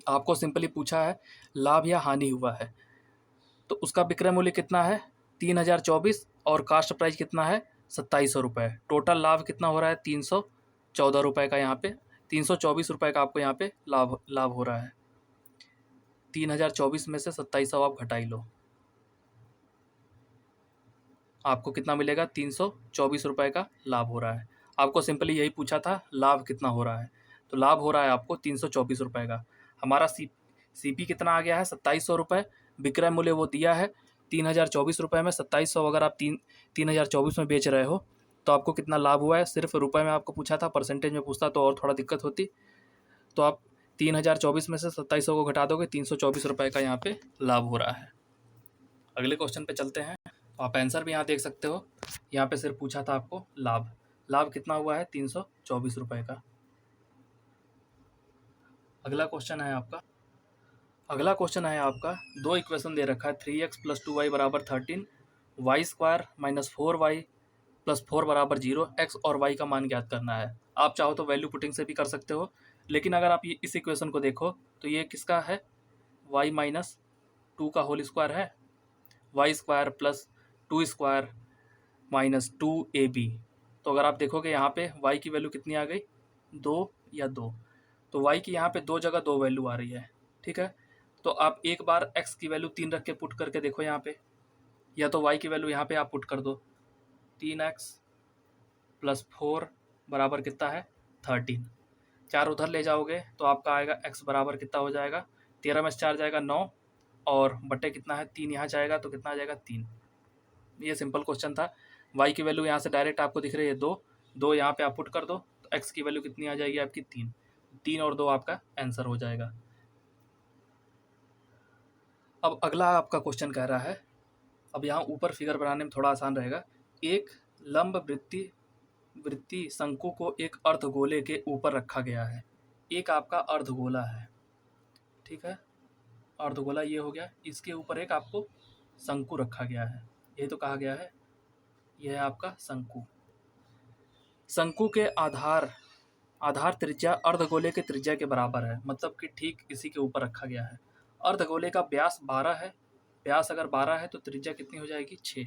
आपको सिंपली पूछा है लाभ या हानि हुआ है, तो उसका विक्रय मूल्य कितना है 3024 और कास्ट प्राइस कितना है 2700 रुपये। टोटल लाभ कितना हो रहा है 314 रुपये का, यहाँ पे 324 रुपये का आपको यहाँ पे लाभ हो रहा है। 3024 में से 2700 आप घटाई लो, आपको कितना मिलेगा, 324 रुपये का लाभ हो रहा है। आपको सिंपली यही पूछा था लाभ कितना हो रहा है, तो लाभ हो रहा है आपको 324 रुपये का। हमारा सीपी कितना आ गया है 2700 रुपये, विक्रय मूल्य वो दिया है 3024 रुपये में 2700, अगर आप 3024 में बेच रहे हो तो आपको कितना लाभ हुआ है, सिर्फ रुपये में आपको पूछा था, परसेंटेज में पूछता तो और थोड़ा दिक्कत होती। तो आप 3024 में से 2700 को घटा दोगे, 324 रुपये का यहाँ पे लाभ हो रहा है। अगले क्वेश्चन पे चलते हैं, तो आप आंसर भी यहाँ देख सकते हो, यहाँ पे सिर्फ पूछा था आपको लाभ कितना हुआ है 324 रुपये का। अगला क्वेश्चन है आपका, दो इक्वेशन दे रखा है, 3x + 2y = 13, y² - 4y + 4 = 0, x और y का मान ज्ञात करना है। आप चाहो तो वैल्यू पुटिंग से भी कर सकते हो, लेकिन अगर आप ये इस इक्वेशन को देखो तो ये किसका है, y - 2 का होल स्क्वायर है, y² + 2² - 2ab। तो अगर आप देखोगे यहाँ पे y की वैल्यू कितनी आ गई, 2 या 2, तो y की यहाँ पे दो जगह दो वैल्यू आ रही है, ठीक है। तो आप एक बार x की वैल्यू 3 रख के पुट करके देखो यहाँ पे, या तो y की वैल्यू यहाँ पे आप पुट कर दो, 3x + 4 बराबर कितना है 13, 4 उधर ले जाओगे तो आपका आएगा x बराबर कितना हो जाएगा, 13 में से 4 जाएगा 9, और बटे कितना है 3 यहाँ जाएगा तो कितना आ जाएगा 3। ये सिंपल क्वेश्चन था। y की वैल्यू यहाँ से डायरेक्ट आपको दिख रही है 2 यहाँ पे आप पुट कर दो तो x की वैल्यू कितनी आ जाएगी आपकी 3 और 2 आपका आंसर हो जाएगा। अब अगला आपका क्वेश्चन कह रहा है, अब यहाँ ऊपर फिगर बनाने में थोड़ा आसान रहेगा, एक लंब वृत्ति शंकु को एक अर्धगोले के ऊपर रखा गया है, एक आपका अर्धगोला है, ठीक है, अर्धगोला ये हो गया, इसके ऊपर एक आपको शंकु रखा गया है, ये तो कहा गया है, यह है आपका शंकु। शंकु के आधार त्रिज्या अर्धगोले के त्रिज्या के बराबर है, मतलब कि ठीक इसी के ऊपर रखा गया है। अर्धगोले का व्यास 12 है, व्यास अगर 12 है तो त्रिज्या कितनी हो जाएगी 6,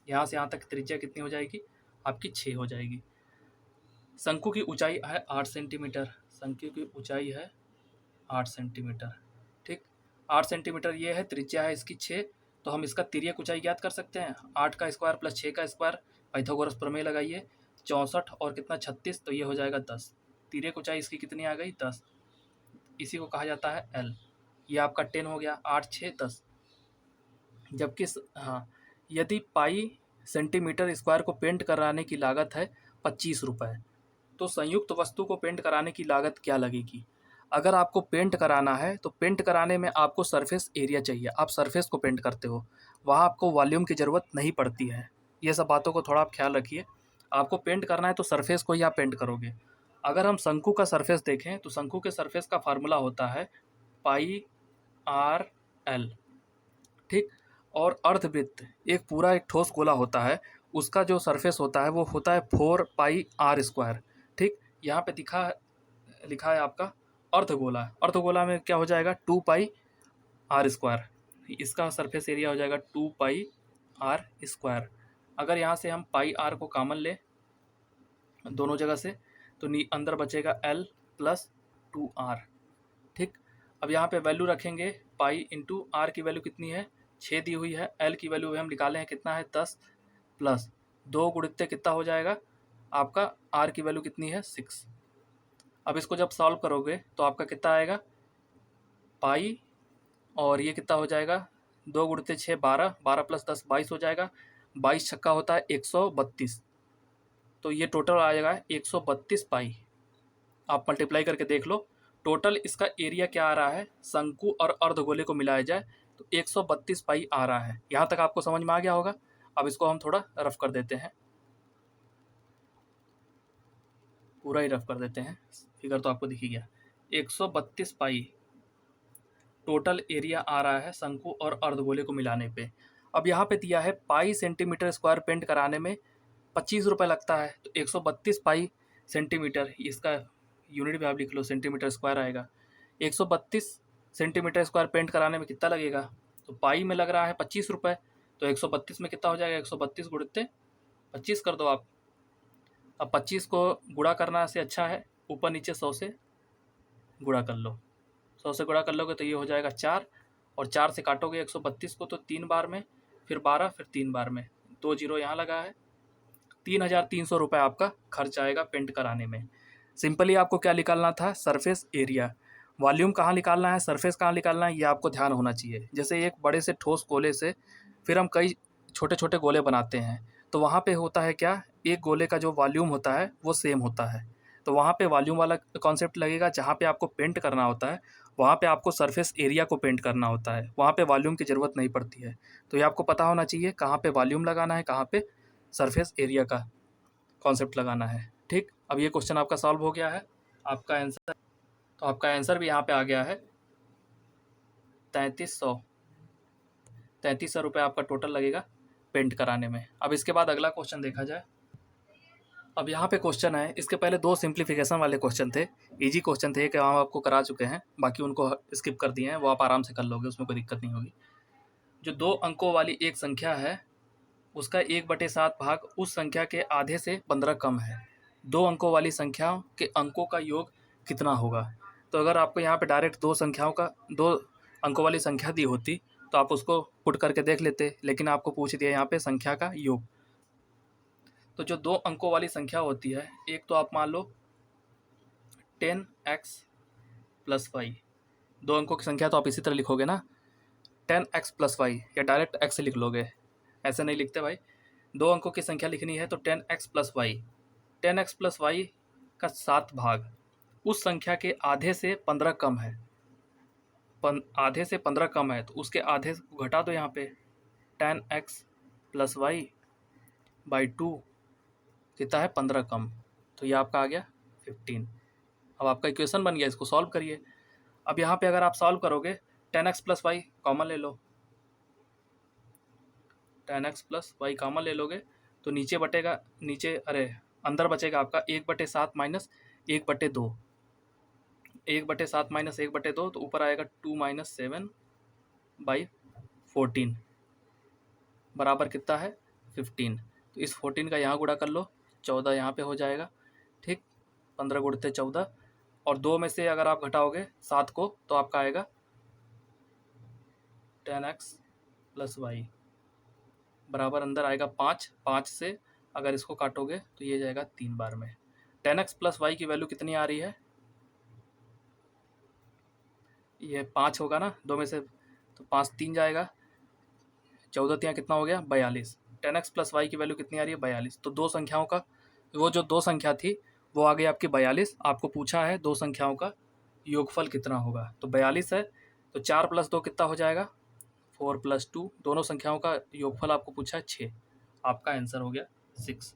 यहाँ से यहाँ तक त्रिज्या कितनी हो जाएगी आपकी 6 हो जाएगी। शंकु की ऊंचाई है 8 सेंटीमीटर, शंकु की ऊंचाई है 8 सेंटीमीटर, ठीक। 8 सेंटीमीटर ये है, त्रिज्या है इसकी 6, तो हम इसका तिर्यक ऊंचाई ज्ञात कर सकते हैं। 8 का स्क्वायर प्लस 6 का स्क्वायर, पाइथागोरस प्रमेय लगाइए, 64 और कितना 36, तो ये हो जाएगा 10। तिर्यक ऊंचाई इसकी कितनी आ गई 10, इसी को कहा जाता है एल। ये आपका 10 हो गया, 8 6 10। जबकि हाँ, यदि पाई सेंटीमीटर स्क्वायर को पेंट कराने की लागत है 25 रुपये, तो संयुक्त वस्तु को पेंट कराने की लागत क्या लगेगी। अगर आपको पेंट कराना है तो पेंट कराने में आपको सरफेस एरिया चाहिए, आप सरफेस को पेंट करते हो, वहाँ आपको वॉल्यूम की ज़रूरत नहीं पड़ती है। ये सब बातों को थोड़ा आप ख्याल रखिए। आपको पेंट करना है तो सरफेस को ही आप पेंट करोगे। अगर हम शंकु का सरफेस देखें तो शंकु के सरफेस का फार्मूला होता है पाई आर एल, ठीक। और अर्धवृत्त एक ठोस गोला होता है, उसका जो सरफेस होता है वो होता है 4 पाई आर स्क्वायर, ठीक। यहाँ पे लिखा है आपका अर्धगोला, अर्धगोला में क्या हो जाएगा 2 पाई आर स्क्वायर, इसका सरफेस एरिया हो जाएगा 2 पाई आर स्क्वायर। अगर यहाँ से हम पाई आर को कॉमन ले दोनों जगह से, तो अंदर बचेगा एल प्लस 2 आर, ठीक। अब यहाँ पे वैल्यू रखेंगे, पाई इंटू आर की वैल्यू कितनी है 6 दी हुई है, एल की वैल्यू हम निकाले हैं कितना है 10, प्लस 2 गुणित्य कितना हो जाएगा आपका, आर की वैल्यू कितनी है 6। अब इसको जब सॉल्व करोगे तो आपका कितना आएगा पाई, और ये कितना हो जाएगा 2 गुणित्य 6 12, 12 प्लस 10 22 हो जाएगा, 22 छक्का होता है 132, तो ये टोटल आ जाएगा 132 पाई। आप मल्टीप्लाई करके देख लो, टोटल इसका एरिया क्या आ रहा है, शंकु और अर्धगोले को मिलाया जाए तो 132 पाई आ रहा है। यहाँ तक आपको समझ में आ गया होगा। अब इसको हम थोड़ा रफ कर देते हैं, पूरा ही रफ कर देते हैं, फिगर तो आपको दिख ही गया। 132 पाई टोटल एरिया आ रहा है शंकु और अर्धगोले को मिलाने पे। अब यहाँ पे दिया है पाई सेंटीमीटर स्क्वायर पेंट कराने में 25 रुपये लगता है, तो 132 पाई सेंटीमीटर, इसका यूनिट भी आप लिख लो, सेंटीमीटर स्क्वायर आएगा। 132 सेंटीमीटर स्क्वायर पेंट कराने में कितना लगेगा, तो पाई में लग रहा है 25 रुपये, तो 132 में कितना हो जाएगा 132 गुणित्ते 25 कर दो आप। अब 25 को गुणा करना से अच्छा है ऊपर नीचे 100 से गुणा कर लो, 100 से गुणा कर लोगे तो ये हो जाएगा 4, और 4 से काटोगे 132 को तो 3 बार में, फिर 12, फिर 3 बार में, 2 जीरो यहाँ लगा है, 3300 रुपये आपका खर्च आएगा पेंट कराने में। सिंपली आपको क्या निकालना था, सरफेस एरिया। वॉल्यूम कहाँ निकालना है, सरफेस कहाँ निकालना है, ये आपको ध्यान होना चाहिए। जैसे एक बड़े से ठोस गोले से फिर हम कई छोटे छोटे गोले बनाते हैं, तो वहाँ पे होता है क्या, एक गोले का जो वॉल्यूम होता है वो सेम होता है, तो वहाँ पे वॉल्यूम वाला कॉन्सेप्ट लगेगा। जहाँ पे आपको पेंट करना होता है वहाँ पे आपको सरफेस एरिया को पेंट करना होता है, वहाँ पे वॉल्यूम की ज़रूरत नहीं पड़ती है। तो ये आपको पता होना चाहिए कहाँ पे वॉल्यूम लगाना है, कहाँ पे सरफेस एरिया का कॉन्सेप्ट लगाना है, ठीक। अब ये क्वेश्चन आपका सॉल्व हो गया है, आपका आंसर, तो आपका आंसर भी यहाँ पे आ गया है 3300 रुपये आपका टोटल लगेगा पेंट कराने में। अब इसके बाद अगला क्वेश्चन देखा जाए। अब यहाँ पे क्वेश्चन है, इसके पहले 2 सिंप्लीफिकेशन वाले क्वेश्चन थे, इजी क्वेश्चन थे कि हम आपको करा चुके हैं, बाकी उनको स्किप कर दिए हैं, वो आप आराम से कर लोगे, उसमें कोई दिक्कत नहीं होगी। जो 2 अंकों वाली एक संख्या है उसका 1/7 भाग उस संख्या के आधे से 15 कम है, 2 अंकों वाली संख्या के अंकों का योग कितना होगा। तो अगर आपको यहाँ पे डायरेक्ट 2 अंकों वाली संख्या दी होती तो आप उसको पुट करके देख लेते, लेकिन आपको पूछ दिया यहाँ पे संख्या का योग। तो जो 2 अंकों वाली संख्या होती है, एक तो आप मान लो 10x + y, 2 अंकों की संख्या तो आप इसी तरह लिखोगे ना, 10x + y, या डायरेक्ट x लिख लोगे, ऐसे नहीं लिखते भाई। 2 अंकों की संख्या लिखनी है तो 10x + y, 10x + y का 7 भाग उस संख्या के आधे से 15 कम है, आधे से 15 कम है, तो उसके आधे को घटा दो यहाँ पे, 10x + y / 2 कितना है 15 कम, तो ये आपका आ गया 15। अब आपका इक्वेशन बन गया, इसको सॉल्व करिए। अब यहाँ पे अगर आप सॉल्व करोगे 10x + y कॉमन ले लो, 10x + y कॉमन ले लोगे तो नीचे बटेगा, अंदर बचेगा आपका 1/7 - 1/2, 1/7 - 1/2, तो ऊपर आएगा 2 - 7/14 बराबर कितना है 15। तो इस 14 का यहाँ गुणा कर लो, 14 यहाँ पे हो जाएगा, ठीक। 15 गुणते 14, और 2 में से अगर आप घटाओगे 7 को तो आपका आएगा 10x + y बराबर अंदर आएगा 5। 5 से अगर इसको काटोगे तो ये जाएगा 3 बार में। 10x + y की वैल्यू कितनी आ रही है, ये 5 होगा ना, 2 में से, तो 5 3 जाएगा, 14 यहाँ कितना हो गया 42। 10x + y की वैल्यू कितनी आ रही है 42। तो दो संख्याओं का, वो जो दो संख्या थी वो आ गई आपकी 42। आपको पूछा है दो संख्याओं का योगफल कितना होगा, तो 42 है, तो 4 + 2 कितना हो जाएगा 4 + 2, दोनों संख्याओं का योगफल आपको पूछा है 6। आपका आंसर हो गया 6।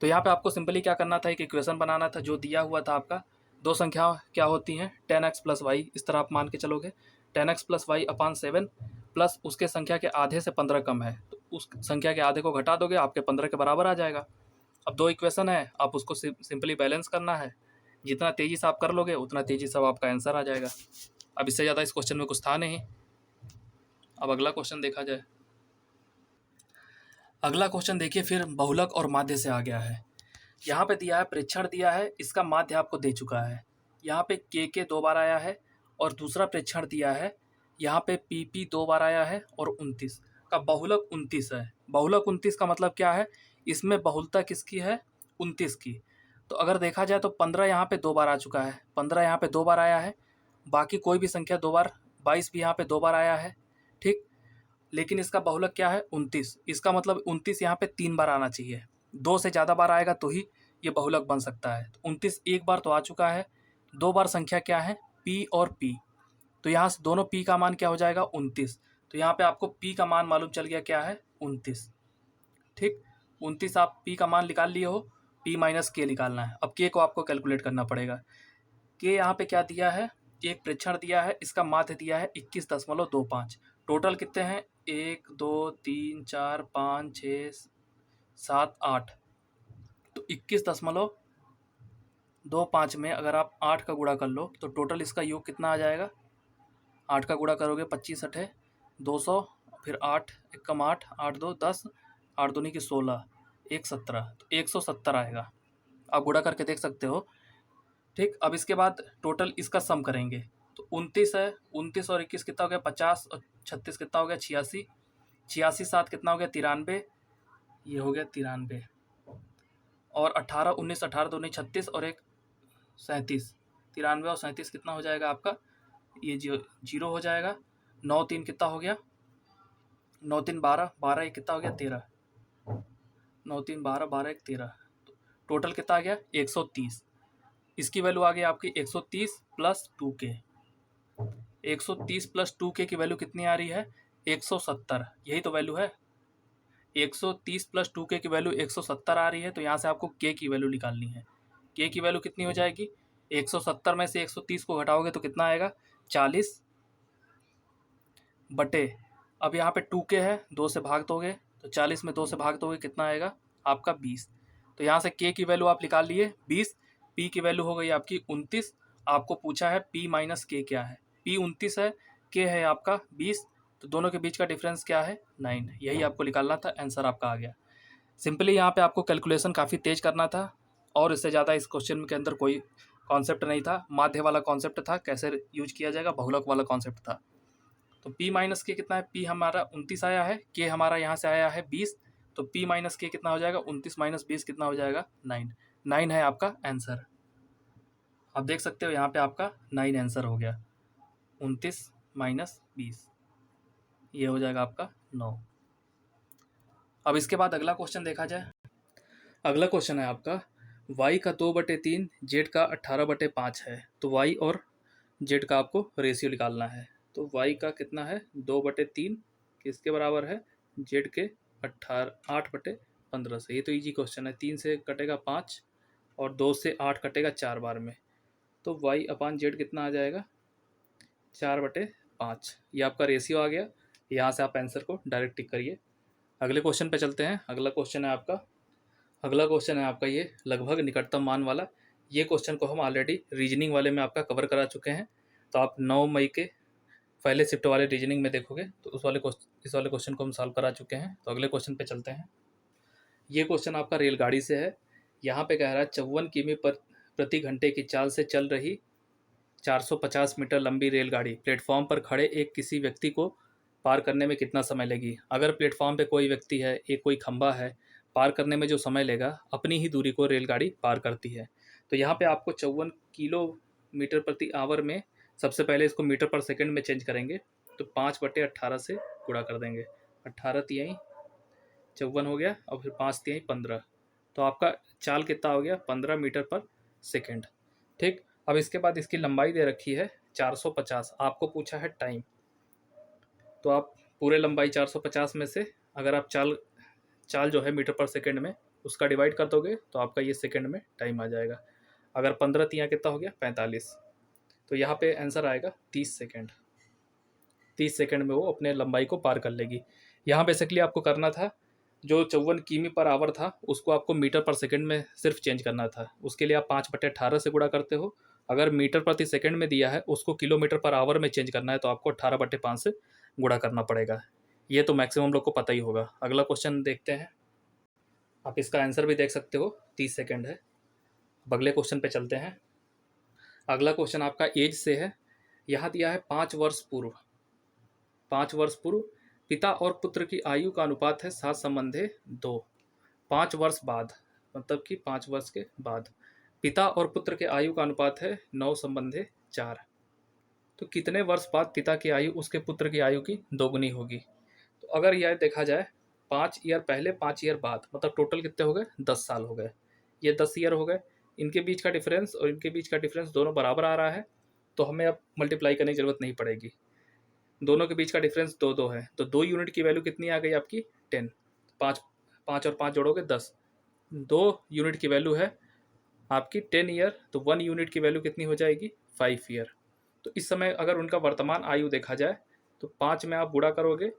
तो यहाँ पे आपको सिंपली क्या करना था, एक इक्वेशन बनाना था जो दिया हुआ था आपका। दो संख्या क्या होती हैं 10x + y, इस तरह आप मान के चलोगे 10x + y अपान 7 प्लस उसके संख्या के आधे से 15 कम है, तो उस संख्या के आधे को घटा दोगे आपके 15 के बराबर आ जाएगा। अब दो इक्वेशन है, आप उसको सिंपली बैलेंस करना है। जितना तेज़ी से आप कर लोगे उतना तेज़ी से आपका आंसर आ जाएगा। अब इससे ज़्यादा इस क्वेश्चन में कुछ था नहीं। अब अगला क्वेश्चन देखा जाए। अगला क्वेश्चन देखिए, फिर बहुलक और माध्य से आ गया है। यहाँ पे दिया है प्रेक्षण दिया है, इसका माध्य आपको दे चुका है। यहाँ पे के 2 बार आया है, और दूसरा प्रेक्षण दिया है, यहाँ पे पी 2 बार आया है, और 29 का बहुलक 29 है। बहुलक 29 का मतलब क्या है, इसमें बहुलता किसकी है 29 की। तो अगर देखा जाए तो 15 यहाँ पे 2 बार आ चुका है, 15 यहाँ पे 2 बार आया है, बाकी कोई भी संख्या 2 बार, 22 भी यहाँ पे 2 बार आया है, ठीक। लेकिन इसका बहुलक क्या है 29, इसका मतलब 29 यहाँ पे 3 बार आना चाहिए, 2 से ज़्यादा बार आएगा तो ही ये बहुलक बन सकता है। तो 29 एक बार तो आ चुका है, 2 बार संख्या क्या है p और p, तो यहाँ से दोनों p का मान क्या हो जाएगा 29। तो यहाँ पे आपको p का मान मालूम चल गया क्या है 29, ठीक। 29 आप p का मान निकाल लिए हो, p - k निकालना है। अब k को आपको कैलकुलेट करना पड़ेगा। k यहाँ पे क्या दिया है, एक प्रेक्षण दिया है, इसका माध्य दिया है 21.25। टोटल कितने हैं 1 2 3 4 5 6 7 8, तो 21.25 में अगर आप 8 का गुणा कर लो तो टोटल इसका योग कितना आ जाएगा। 8 का गुणा करोगे 25 अठे 200, फिर 8 एकम 8 8 2 10, 8 दूनी की 16, 1 17, तो 170 आएगा। आप गुणा करके देख सकते हो, ठीक। अब इसके बाद टोटल इसका सम करेंगे, तो 29 है, 29 और 21 कितना हो गया 50, और 36 कितना हो गया 86, 86 7 कितना हो गया 93, ये हो गया 93, और 18 19 18 2 36 और 1 37, 93 और 37 कितना हो जाएगा आपका, ये जीरो हो जाएगा। 9 3 कितना हो गया 9 3 12, 12 1 कितना हो गया 13, 9 3 12 12 1 13, टोटल कितना आ गया 130। इसकी वैल्यू आ गई आपकी 130 + 2k। 130 + 2k की वैल्यू कितनी आ रही है 170, यही तो वैल्यू है। 130 + 2k की वैल्यू 170 आ रही है, तो यहाँ से आपको k की वैल्यू निकालनी है। k की वैल्यू कितनी हो जाएगी, 170 में से 130 को घटाओगे तो कितना आएगा 40 बटे, अब यहाँ पे 2k है, 2 से भाग दोगे तो 40 में 2 से भाग दोगे कितना आएगा आपका 20। तो यहाँ से k की वैल्यू आप निकाल लिए 20, p की वैल्यू हो गई आपकी 29। आपको पूछा है p - k क्या है, p 29 है, k है आपका 20, तो दोनों के बीच का डिफरेंस क्या है 9, यही आपको निकालना था। आंसर आपका आ गया। सिंपली यहाँ पे आपको कैलकुलेशन काफ़ी तेज करना था, और इससे ज़्यादा इस क्वेश्चन के अंदर कोई कॉन्सेप्ट नहीं था। माध्य वाला कॉन्सेप्ट था, कैसे यूज किया जाएगा, बहुलक वाला कॉन्सेप्ट था। तो p - k कितना है, p हमारा 29 आया है, k हमारा यहाँ से आया है 20, तो p - k कितना हो जाएगा 29 - 20 कितना हो जाएगा 9, 9 है आपका आंसर। आप देख सकते हो यहाँ पे आपका 9 आंसर हो गया, 29 - 20, ये हो जाएगा आपका 9। अब इसके बाद अगला क्वेश्चन देखा जाए। अगला क्वेश्चन है आपका y का 2/3 z का 18/5 है, तो y और z का आपको रेशियो निकालना है। तो y का कितना है 2/3 किसके बराबर है z के 8/15 से। ये तो इजी क्वेश्चन है, 3 से कटेगा 5 और 2 से 8 कटेगा 4 बार में, तो y/z कितना आ जाएगा 4/5। ये आपका रेशियो आ गया। यहाँ से आप आंसर को डायरेक्ट टिक करिए। अगले क्वेश्चन पे चलते हैं। अगला क्वेश्चन है आपका ये लगभग निकटतम मान वाला। ये क्वेश्चन को हम ऑलरेडी रीजनिंग वाले में आपका कवर करा चुके हैं, तो आप 9 मई के पहले शिफ्ट वाले रीजनिंग में देखोगे तो इस वाले क्वेश्चन को हम सॉल्व करा चुके हैं। तो अगले क्वेश्चन पे चलते हैं। ये क्वेश्चन आपका रेलगाड़ी से है। यहाँ पे कह रहा है 54 किमी पर प्रति घंटे की चाल से चल रही 450 मीटर लंबी रेलगाड़ी प्लेटफॉर्म पर खड़े एक किसी व्यक्ति को पार करने में कितना समय लेगी। अगर प्लेटफॉर्म पे कोई व्यक्ति है, एक कोई खंबा है, पार करने में जो समय लेगा अपनी ही दूरी को रेलगाड़ी पार करती है। तो यहाँ पे आपको 54 किलोमीटर प्रति आवर में सबसे पहले इसको मीटर पर सेकंड में चेंज करेंगे, तो 5/18 से गुणा कर देंगे। 18 तिहाई 54 हो गया और फिर 5 तिहाई 15, तो आपका चाल कितना हो गया 15 मीटर पर सेकंड। ठीक, अब इसके बाद इसकी लंबाई दे रखी है 450, आपको पूछा है टाइम। तो आप पूरे लंबाई 450 में से अगर आप चाल चाल जो है मीटर पर सेकंड में उसका डिवाइड कर दोगे तो आपका ये सेकंड में टाइम आ जाएगा। अगर 15 तिहाई कितना हो गया 45, तो यहाँ पे आंसर आएगा 30 सेकंड। 30 सेकंड में वो अपने लंबाई को पार कर लेगी। यहाँ बेसिकली आपको करना था जो 54 किमी पर आवर था उसको आपको मीटर पर सेकंड में सिर्फ चेंज करना था। उसके लिए आप 5/18 से गुणा करते हो। अगर मीटर प्रति सेकंड में दिया है उसको किलोमीटर पर आवर में चेंज करना है तो आपको 18/5 से गुणा करना पड़ेगा। ये तो मैक्सिमम लोग को पता ही होगा। अगला क्वेश्चन देखते हैं। आप इसका आंसर भी देख सकते हो, 30 सेकंड है। अब अगले क्वेश्चन पे चलते हैं। अगला क्वेश्चन आपका एज से है। यहाँ दिया है 5 वर्ष पूर्व। 5 वर्ष पूर्व पिता और पुत्र की आयु का अनुपात है 7:2। 5 वर्ष बाद, मतलब कि 5 वर्ष के बाद पिता और पुत्र के आयु का अनुपात है 9:4। तो कितने वर्ष बाद पिता की आयु उसके पुत्र की आयु की दोगुनी होगी। तो अगर यह देखा जाए 5 ईयर पहले 5 ईयर बाद, मतलब टोटल कितने हो गए 10 साल हो गए। ये 10 ईयर हो गए। इनके बीच का डिफरेंस और इनके बीच का डिफरेंस दोनों बराबर आ रहा है, तो हमें अब मल्टीप्लाई करने की जरूरत नहीं पड़ेगी। दोनों के बीच का डिफरेंस 2 है, तो 2 यूनिट की वैल्यू कितनी आ गई आपकी 10। 5 5 और 5 जोड़ोगे 10। 2 यूनिट की वैल्यू है आपकी 10 ईयर, तो 1 यूनिट की वैल्यू कितनी हो जाएगी 5 ईयर। तो इस समय अगर उनका वर्तमान आयु देखा जाए तो 5 में आप गुणा करोगे,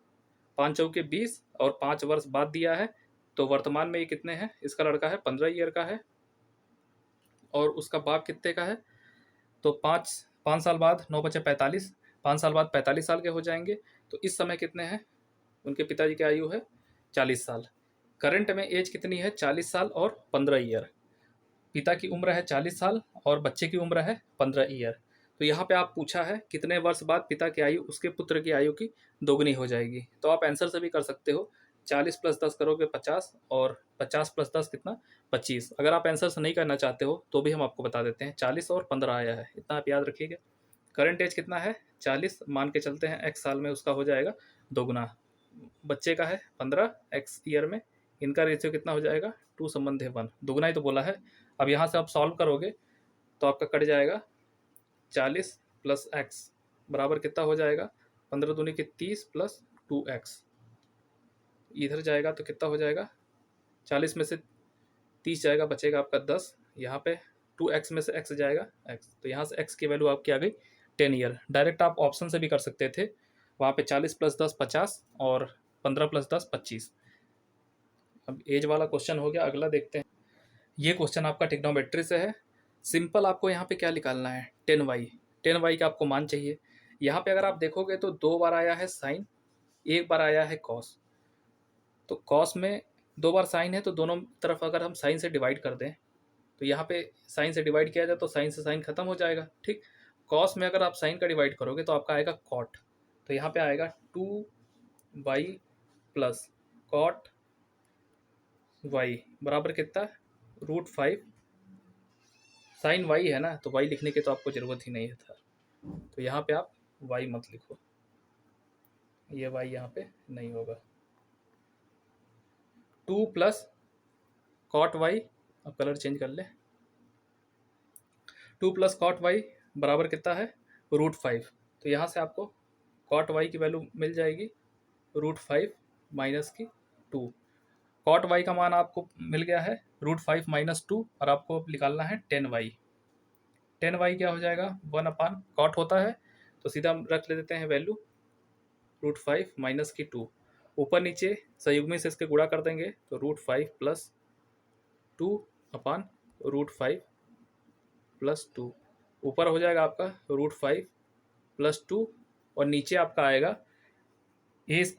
5 चौके 20 और 5 वर्ष बाद दिया है, तो वर्तमान में ये कितने हैं, इसका लड़का है 15 ईयर का है और उसका बाप कितने का है, तो 5 साल बाद 9 बचे 45, 5 साल बाद 45 साल के हो जाएंगे। तो इस समय कितने हैं, उनके पिताजी की आयु है 40 साल। करंट में एज कितनी है 40 साल और 15 ईयर। पिता की उम्र है 40 साल और बच्चे की उम्र है 15 ईयर। तो यहाँ पे आप पूछा है कितने वर्ष बाद पिता की आयु उसके पुत्र की आयु की दोगुनी हो जाएगी। तो आप आंसर से भी कर सकते हो, 40 + 10 करोगे 50 और 50 + 10 कितना 25। अगर आप आंसर से नहीं करना चाहते हो तो भी हम आपको बता देते हैं, 40 और 15 आया है, इतना आप याद रखिएगा। करंट एज कितना है 40, मान के चलते हैं x साल में उसका हो जाएगा दोगुना। बच्चे का है 15 x ईयर में, इनका रेशियो कितना हो जाएगा 2:1, दोगुना ही तो बोला है। अब यहाँ से आप सॉल्व करोगे तो आपका कट जाएगा 40 + x बराबर कितना हो जाएगा 15 दूनी के 30 + 2x। इधर जाएगा तो कितना हो जाएगा 40 में से 30 जाएगा, बचेगा आपका 10। यहाँ पे 2x में से x जाएगा x, तो यहाँ से x की वैल्यू आपकी आ गई 10 ईयर। डायरेक्ट आप ऑप्शन से भी कर सकते थे, वहाँ पे 40 + 10 50 और 15 + 10 25। अब एज वाला क्वेश्चन हो गया। अगला देखते हैं। ये क्वेश्चन आपका ट्रिग्नोमेट्री से है। सिंपल आपको यहाँ पे क्या निकालना है 10y। 10y का आपको मान चाहिए। यहाँ पे अगर आप देखोगे तो 2 बार आया है साइन, 1 बार आया है कॉस। तो कॉस में 2 बार साइन है, तो दोनों तरफ अगर हम साइन से डिवाइड कर दें तो यहाँ पे साइन से डिवाइड किया जाए तो साइन से साइन खत्म हो जाएगा। ठीक, कॉस में अगर आप साइन का डिवाइड करोगे तो आपका आएगा कॉट। तो यहाँ पे आएगा 2y + कॉट y बराबर कितना √5। साइन वाई है ना, तो वाई लिखने की तो आपको ज़रूरत ही नहीं है था, तो यहाँ पे आप वाई मत लिखो, ये वाई यहाँ पे नहीं होगा। 2 + कॉट वाई, अब कलर चेंज कर ले, 2 + कॉट वाई बराबर कितना है √5। तो यहाँ से आपको कॉट वाई की वैल्यू मिल जाएगी √5 - 2। कॉट वाई का मान आपको मिल गया है √5 - 2 और आपको निकालना है 10y। 10y क्या हो जाएगा 1/, कॉट होता है तो सीधा हम रख ले देते हैं वैल्यू √5 - 2। ऊपर नीचे संयुग्मी से इसके गुणा कर देंगे तो √5 + 2/√5 + 2। ऊपर हो जाएगा आपका √5 + 2 और नीचे आपका आएगा a² -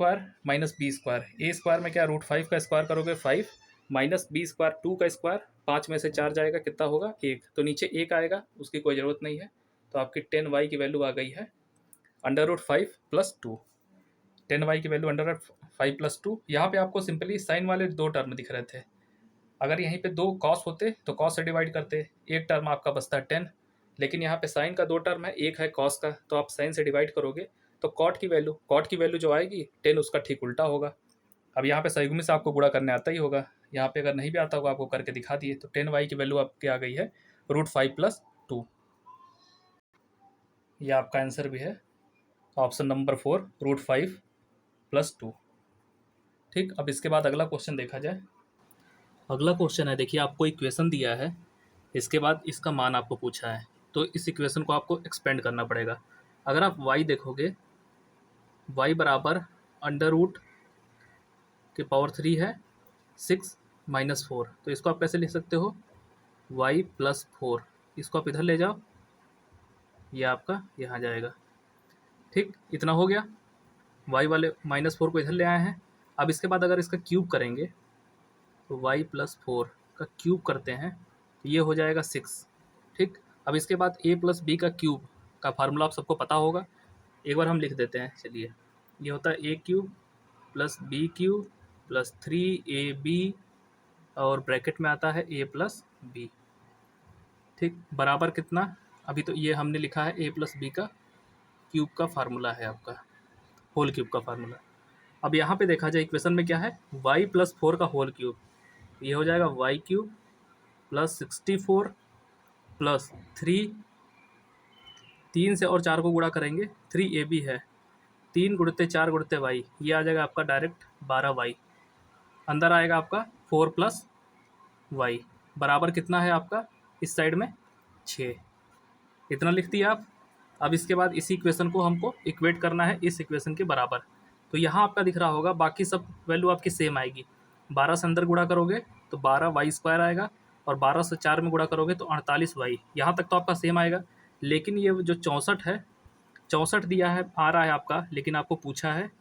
b²। a² में क्या √5 का स्क्वायर करोगे 5, माइनस बी स्क्वायर 2 का स्क्वायर, 5 में से 4 जाएगा कितना होगा 1, तो नीचे 1 आएगा, उसकी कोई ज़रूरत नहीं है। तो आपकी 10y की वैल्यू आ गई है √5 + 2। 10y की वैल्यू √5 + 2। यहाँ पे आपको सिंपली साइन वाले 2 टर्म दिख रहे थे। अगर यहीं पे 2 कॉस होते तो कॉस से डिवाइड करते, एक टर्म आपका बचता है 10, लेकिन यहाँ पे साइन का 2 टर्म है, एक है कॉस का, तो आप साइन से डिवाइड करोगे तो कॉट की वैल्यू जो आएगी 10 उसका ठीक उल्टा होगा। अब यहाँ पे सहीगुनी से आपको गुणा करने आता ही होगा, यहाँ पे अगर नहीं भी आता होगा आपको करके दिखा दिए। तो 10y की वैल्यू आपकी आ गई है √5 + 2। ये आपका आंसर भी है ऑप्शन नंबर 4 √5 + 2। ठीक, अब इसके बाद अगला क्वेश्चन देखा जाए। अगला क्वेश्चन है, देखिए आपको इक्वेशन दिया है, इसके बाद इसका मान आपको पूछा है, तो इस इक्वेशन को आपको एक्सपेंड करना पड़ेगा। अगर आप y देखोगे, y बराबर √3 है 6 - 4, तो इसको आप कैसे लिख सकते हो y + 4, इसको आप इधर ले जाओ, ये आपका यहाँ जाएगा। ठीक, इतना हो गया, y वाले -4 को इधर ले आए हैं। अब इसके बाद अगर इसका क्यूब करेंगे तो y + 4 का क्यूब करते हैं तो ये हो जाएगा 6। ठीक, अब इसके बाद a + b का क्यूब का फार्मूला आप सबको पता होगा, एक बार हम लिख देते हैं। चलिए, ये होता है a³ + b³ + 3ab और ब्रैकेट में आता है a + b। ठीक, बराबर कितना, अभी तो ये हमने लिखा है a + b का क्यूब का फार्मूला है आपका, होल क्यूब का फार्मूला। अब यहाँ पे देखा जाए इक्वेशन में क्या है, y + 4 का होल क्यूब, ये हो जाएगा y³ + 64 + 3, 3 से और 4 को गुणा करेंगे 3ab है, 3 × 4 × y, ये आ जाएगा आपका डायरेक्ट 12y, अंदर आएगा आपका 4 + y, बराबर कितना है आपका इस साइड में 6, इतना लिख दिया आप। अब इसके बाद इसी इक्वेशन को हमको इक्वेट करना है इस इक्वेशन के बराबर। तो यहाँ आपका दिख रहा होगा, बाकी सब वैल्यू आपकी सेम आएगी। 12 से अंदर गुणा करोगे तो 12y² आएगा, और 12 से 4 में गुणा करोगे तो 48y, यहाँ तक तो आपका सेम आएगा। लेकिन ये जो 64 है, 64 दिया है आ रहा है आपका, लेकिन आपको पूछा है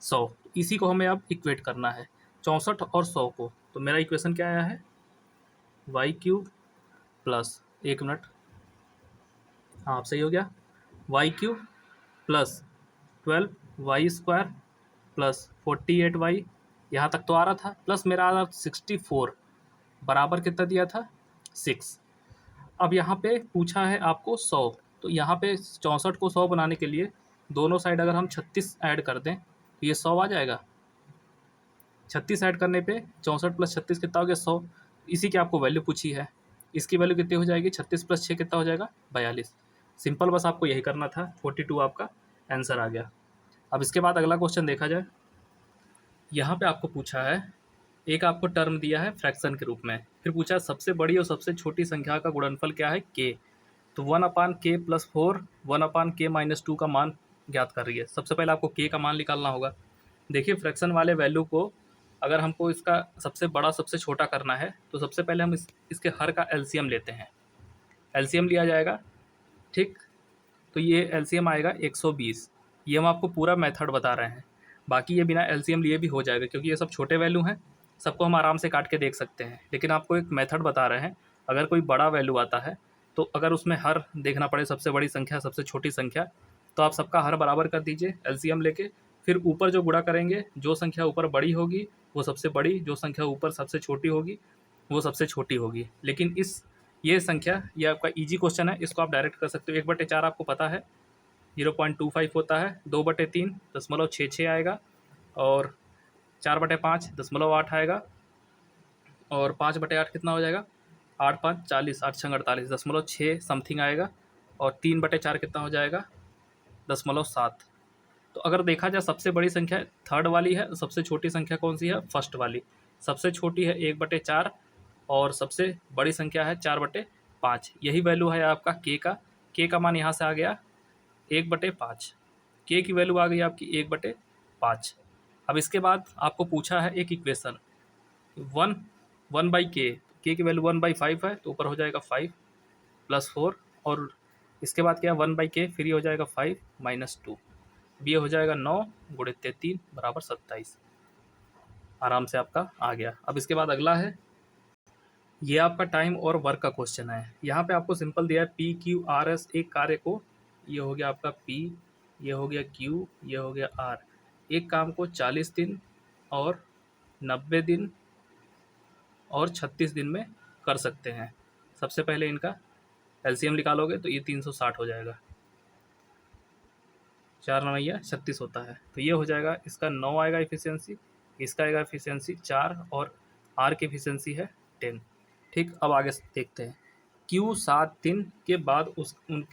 100, इसी को हमें अब इक्वेट करना है 64 और 100 को। तो मेरा इक्वेशन क्या आया है, y³ प्लस, एक मिनट, हाँ सही हो गया, y³ plus 12y² plus 48y, यहाँ तक तो आ रहा था, प्लस मेरा आ रहा 64, बराबर कितना दिया था 6। अब यहाँ पे पूछा है आपको 100, तो यहाँ पे 64 को 100 बनाने के लिए दोनों साइड अगर हम 36 ऐड कर दें तो ये 100 आ जाएगा। 36 ऐड करने पे 64 + 36 कितना हो गया 100, इसी की आपको वैल्यू पूछी है, इसकी वैल्यू कितनी हो जाएगी 36 + 6 कितना हो जाएगा 42। सिंपल, बस आपको यही करना था, 42 आपका आंसर आ गया। अब इसके बाद अगला क्वेश्चन देखा जाए। यहाँ पे आपको पूछा है, एक आपको टर्म दिया है फ्रैक्शन के रूप में, फिर पूछा है सबसे बड़ी और सबसे छोटी संख्या का गुणनफल क्या है k, तो 1/k + 4 1/k - 2 का मान ज्ञात कर रही है। सबसे पहले आपको k का मान निकालना होगा। देखिए, फ्रैक्शन वाले वैल्यू को अगर हमको इसका सबसे बड़ा सबसे छोटा करना है तो सबसे पहले हम इसके हर का एलसीएम लेते हैं, एलसीएम लिया जाएगा। ठीक, तो ये एलसीएम आएगा 120, ये हम आपको पूरा मेथड बता रहे हैं, बाकी ये बिना एलसीएम लिए भी हो जाएगा, क्योंकि ये सब छोटे वैल्यू हैं, सबको हम आराम से काट के देख सकते हैं। लेकिन आपको एक मेथड बता रहे हैं, अगर कोई बड़ा वैल्यू आता है तो अगर उसमें हर देखना पड़े, सबसे बड़ी संख्या सबसे छोटी संख्या, तो आप सबका हर बराबर कर दीजिए एलसीएम लेके, फिर ऊपर जो गुणा करेंगे, जो संख्या ऊपर बड़ी होगी वो सबसे बड़ी, जो संख्या ऊपर सबसे छोटी होगी वो सबसे छोटी होगी। लेकिन ये संख्या, ये आपका इजी क्वेश्चन है, इसको आप डायरेक्ट कर सकते हो। 1/4 आपको पता है 0.25 होता है, 2/3 .66 आएगा, और 4/5 0.8 आएगा, और 5/8 कितना हो जाएगा 8 × 5 = 40, 8 × 6 = 48 0.6 समथिंग आएगा, और 3/4 कितना हो जाएगा 0.7। तो अगर देखा जाए सबसे बड़ी संख्या थर्ड वाली है, सबसे छोटी संख्या कौन सी है फर्स्ट वाली, सबसे छोटी है 1/4 और सबसे बड़ी संख्या है 4/5। यही वैल्यू है आपका के का मान यहाँ से आ गया 1/5, के की वैल्यू आ गई आपकी 1/5। अब इसके बाद आपको पूछा है एक इक्वेशन 1/k, के की वैल्यू 1/5 है, तो ऊपर हो जाएगा 5 + 4, और इसके बाद क्या है 1/k, फिर ये हो जाएगा 5 - 2, ये हो जाएगा 9 × 3 = 27। आराम से आपका आ गया। अब इसके बाद अगला है, ये आपका टाइम और वर्क का क्वेश्चन है। यहाँ पे आपको सिंपल दिया है पी क्यू आर एस, एक कार्य को, ये हो गया आपका पी, ये हो गया क्यू, ये हो गया आर, एक काम को 40 दिन और 90 दिन और 36 दिन में कर सकते हैं। सबसे पहले इनका एलसीएम निकालोगे तो ये 360 हो जाएगा, 4 9 36 होता है, तो ये हो जाएगा, इसका 9 आएगा इफिशियंसी, इसका आएगा इफिशियंसी 4 और आर की इफिशियंसी है 10। ठीक, अब आगे देखते हैं। क्यू 7 दिन के बाद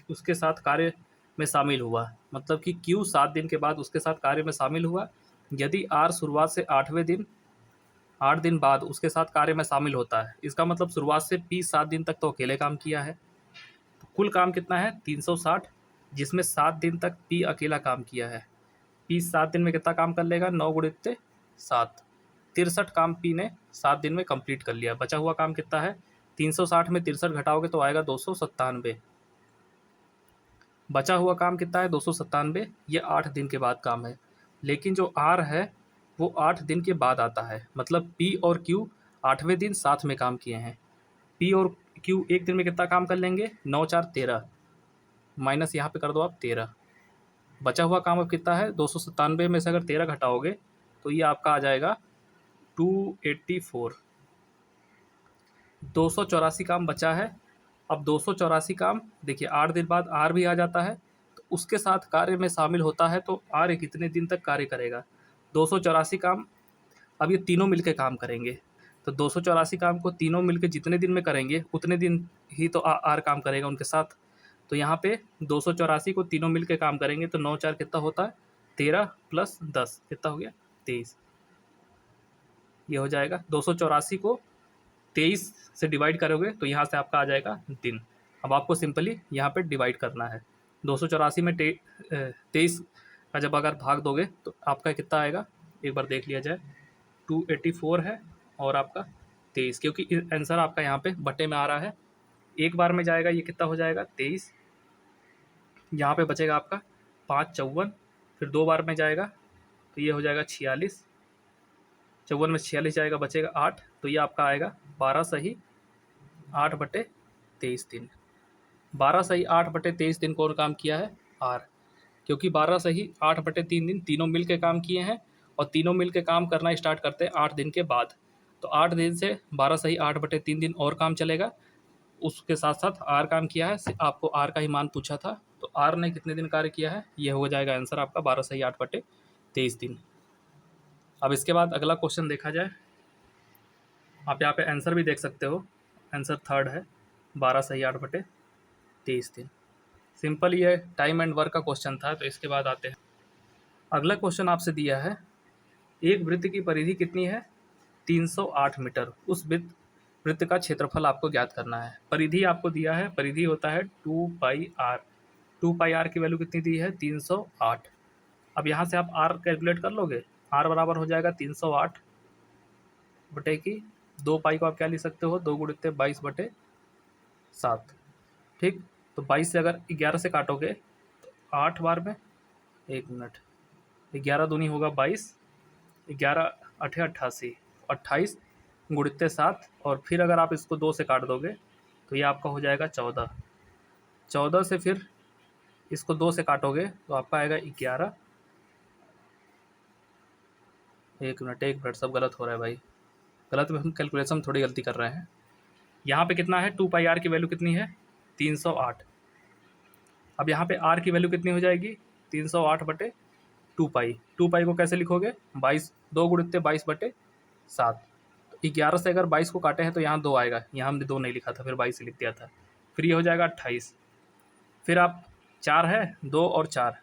उसके साथ कार्य में शामिल हुआ, मतलब कि क्यू 7 दिन के बाद उसके साथ कार्य में शामिल हुआ। यदि आर शुरुआत से 8 दिन बाद उसके साथ कार्य में शामिल होता है, इसका मतलब शुरुआत से पी 7 दिन तक तो अकेले काम किया है, तो कुल काम कितना है 360, जिसमें 7 दिन तक पी अकेला काम किया है। पी 7 दिन में कितना काम कर लेगा, 9 गुणित 7, 63 काम पी ने 7 दिन में कंप्लीट कर लिया। बचा हुआ काम कितना है, 360 में 63 घटाओगे तो आएगा 297। बचा हुआ काम कितना है 297, ये 8 दिन के बाद काम है। लेकिन जो आर है वो 8 दिन के बाद आता है, मतलब पी और क्यू 8वें दिन साथ में काम किए हैं। पी और क्यू एक दिन में कितना काम कर लेंगे, 9 4 13, माइनस यहाँ पे कर दो आप 13। बचा हुआ काम अब कितना है, 297 में से अगर 13 घटाओगे तो ये आपका आ जाएगा 284। 284 काम बचा है। अब 284 काम देखिए, 8 दिन बाद आर भी आ जाता है, तो उसके साथ कार्य में शामिल होता है, तो आर कितने दिन तक कार्य करेगा, 284 काम। अब ये तीनों मिलकर काम करेंगे, तो 284 काम को तीनों मिलकर जितने दिन में करेंगे उतने दिन ही तो आर काम करेगा उनके साथ। तो यहाँ पे 284 को तीनों मिलकर काम करेंगे, तो 9 4 कितना होता है 13 प्लस 10 कितना हो गया 23। ये हो जाएगा 284 को 23 से डिवाइड करोगे तो यहाँ से आपका आ जाएगा दिन। अब आपको सिंपली यहाँ पे डिवाइड करना है, 284 में 23 का जब अगर भाग दोगे तो आपका कितना आएगा, एक बार देख लिया जाए, 284 है और आपका 23, क्योंकि आंसर आपका यहाँ पे बटे में आ रहा है। एक बार में जाएगा ये कितना हो जाएगा 23, यहाँ पे बचेगा आपका 5 54, फिर 2 बार में जाएगा तो ये हो जाएगा 46, 54 में 46 जाएगा, बचेगा 8, तो ये आपका आएगा 12 सही 8 बटे 23 दिन। 12 सही 8 बटे 23 दिन कौन काम किया है, आर, क्योंकि 12 सही 8 बटे 3 दिन तीनों मिल के काम किए हैं, और तीनों मिल के काम करना स्टार्ट करते हैं 8 दिन के बाद। तो 8 दिन से 12 सही 8 बटे 3 दिन और काम चलेगा, उसके साथ साथ आर काम किया है। आपको आर का ही मान पूछा था, तो आर ने कितने दिन कार्य किया है, ये हो जाएगा आंसर आपका 12 सही 8 बटे 23 दिन। अब इसके बाद अगला क्वेश्चन देखा जाए, आप यहाँ पे आंसर भी देख सकते हो, आंसर थर्ड है 12 सही 8 बटे 23 दिन। सिंपल ये टाइम एंड वर्क का क्वेश्चन था। तो इसके बाद आते हैं, अगला क्वेश्चन आपसे दिया है, एक वृत्त की परिधि कितनी है 308 मीटर, उस वृत्त का क्षेत्रफल आपको ज्ञात करना है। परिधि आपको दिया है, परिधि होता है 2 पाई आर, 2 पाई आर की वैल्यू कितनी दी है 308। अब यहाँ से आप आर कैलकुलेट कर लोगे, आर बराबर हो जाएगा 308 बटे की 2 पाई को आप क्या लिख सकते हो, 2 गुणित 22 बटे 7। ठीक, तो 22 से अगर 11 से काटोगे तो 8 बार में, 1 मिनट, 11 दूनी होगा 22, 11 8 88, 28 गुणित 7, और फिर अगर आप इसको 2 से काट दोगे तो ये आपका हो जाएगा 14। 14 से फिर इसको 2 से काटोगे तो आपका आएगा 11, 1 मिनट सब गलत हो रहा है भाई, गलत में हम कैलकुलेशन थोड़ी गलती कर रहे हैं। यहाँ पे कितना है 2 पाई आर की वैल्यू कितनी है 308। अब यहाँ पे आर की वैल्यू कितनी हो जाएगी 308 बटे 2 पाई। 2 पाई को कैसे लिखोगे 22, 2 गुणित 22 बटे 7। तो 11 से अगर 22 को काटे हैं तो यहाँ 2 आएगा, यहाँ हमने 2 नहीं लिखा था, फिर 22 लिख दिया था, फिर ये हो जाएगा 28। फिर आप 4 है 2 और 4,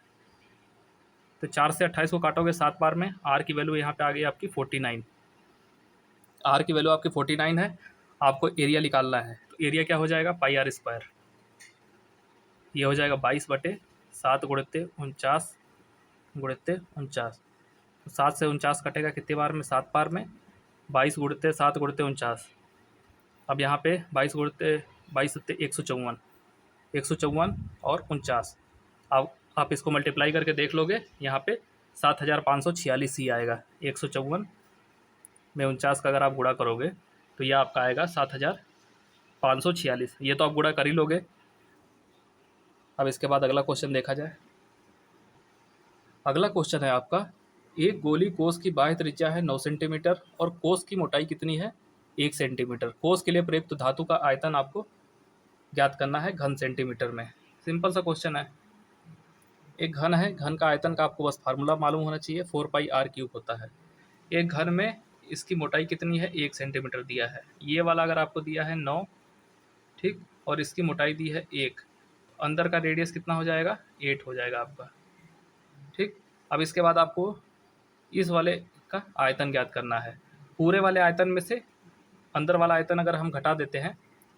तो 4 से 28 को काटोगे 7 बार में, आर की वैल्यू यहाँ पे आ गई आपकी 49। आर की वैल्यू आपकी 49 है, आपको एरिया निकालना है, तो एरिया क्या हो जाएगा पाई आर स्क्वायर, ये हो जाएगा 22 बटे 7 गुणित 49 गुणित 49। तो 7 से 49 कटेगा कितने बार में 7 बार में, 22 गुणित 7 गुणित 49। अब यहाँ पे 22 गुणित 22 सत्ते 154, 154 और 49। अब आप इसको मल्टीप्लाई करके देख लोगे, यहाँ पे 7546 ही आएगा, 154 में 49 का अगर आप गुणा करोगे तो यह आपका आएगा 7546। ये तो आप गुणा कर ही लोगे। अब इसके बाद अगला क्वेश्चन देखा जाए। अगला क्वेश्चन है आपका, एक गोली कोस की बाह्य त्रिज्या है 9 सेंटीमीटर और कोस की मोटाई कितनी है 1 सेंटीमीटर। कोस के लिए प्रयुक्त धातु का आयतन आपको ज्ञात करना है घन सेंटीमीटर में। सिंपल सा क्वेश्चन है। एक घन है, घन का आयतन का आपको बस फार्मूला मालूम होना चाहिए, 4πr³ होता है। एक घन में इसकी मोटाई कितनी है 1 सेंटीमीटर दिया है। ये वाला अगर आपको दिया है 9, ठीक, और इसकी मोटाई दी है 1, अंदर का रेडियस कितना हो जाएगा 8 हो जाएगा आपका, ठीक। अब इसके बाद आपको इस वाले का आयतन ज्ञात करना है। पूरे वाले आयतन में से अंदर वाला आयतन अगर हम घटा देते हैं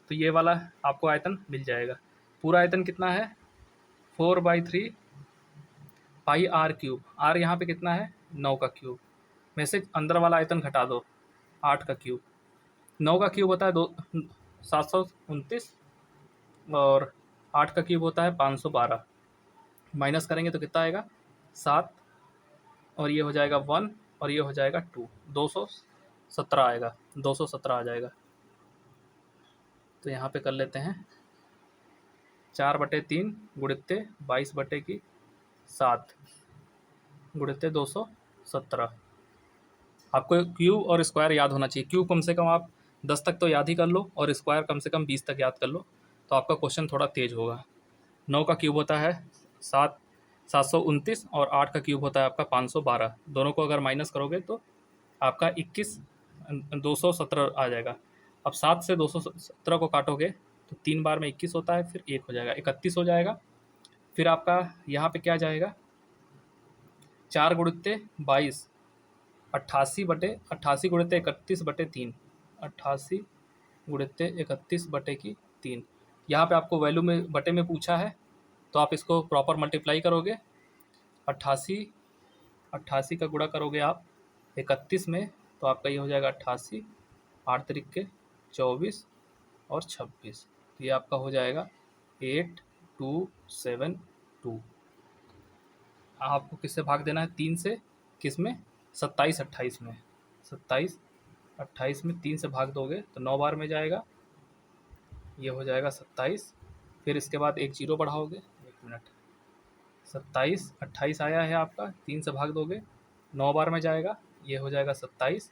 तो ये वाला आपको आयतन मिल जाएगा। पूरा आयतन कितना है 4/3 πr³। r यहाँ पे कितना है 9 का क्यूब, में से अंदर वाला आयतन घटा दो 8 का क्यूब। 9 का क्यूब होता है 729 और 8 का क्यूब होता है 512। माइनस करेंगे तो कितना आएगा 7 और ये हो जाएगा 1 और ये हो जाएगा 2, 217 आएगा, 217 आ जाएगा। तो यहाँ पे कर लेते हैं 4/3 गुणित्ते 22/7 गुणित्ते 217। आपको क्यूब और स्क्वायर याद होना चाहिए। क्यूब कम से कम आप 10 तक तो याद ही कर लो और स्क्वायर कम से कम 20 तक याद कर लो, तो आपका क्वेश्चन थोड़ा तेज होगा। 9 का क्यूब होता है 729 और 8 का क्यूब होता है आपका 512। दोनों को अगर माइनस करोगे तो आपका 217 आ जाएगा। अब 7 से 217 को काटोगे तो 3 बार में 21 होता है, फिर 1 हो जाएगा 31 हो जाएगा। फिर आपका यहाँ पे क्या जाएगा 4 गुणित्ते 22 88 गुणित्ते 31/3 88 गुणित्ते 31/3। यहाँ पे आपको वैल्यू में बटे में पूछा है तो आप इसको प्रॉपर मल्टीप्लाई करोगे। 88 का गुणा करोगे आप 31 में तो आपका ये हो जाएगा 88, 8 त्रिक 24 और 26। तो ये आपका हो जाएगा 8272। आपको किससे भाग देना है 3 से, किस में 27 28 में, 27 28 में 3 से भाग दोगे तो 9 बार में जाएगा, ये हो जाएगा 27। फिर इसके बाद एक जीरो बढ़ाओगे, 1 मिनट, 27 28 आया है आपका, 3 से भाग दोगे 9 बार में जाएगा, ये हो जाएगा 27।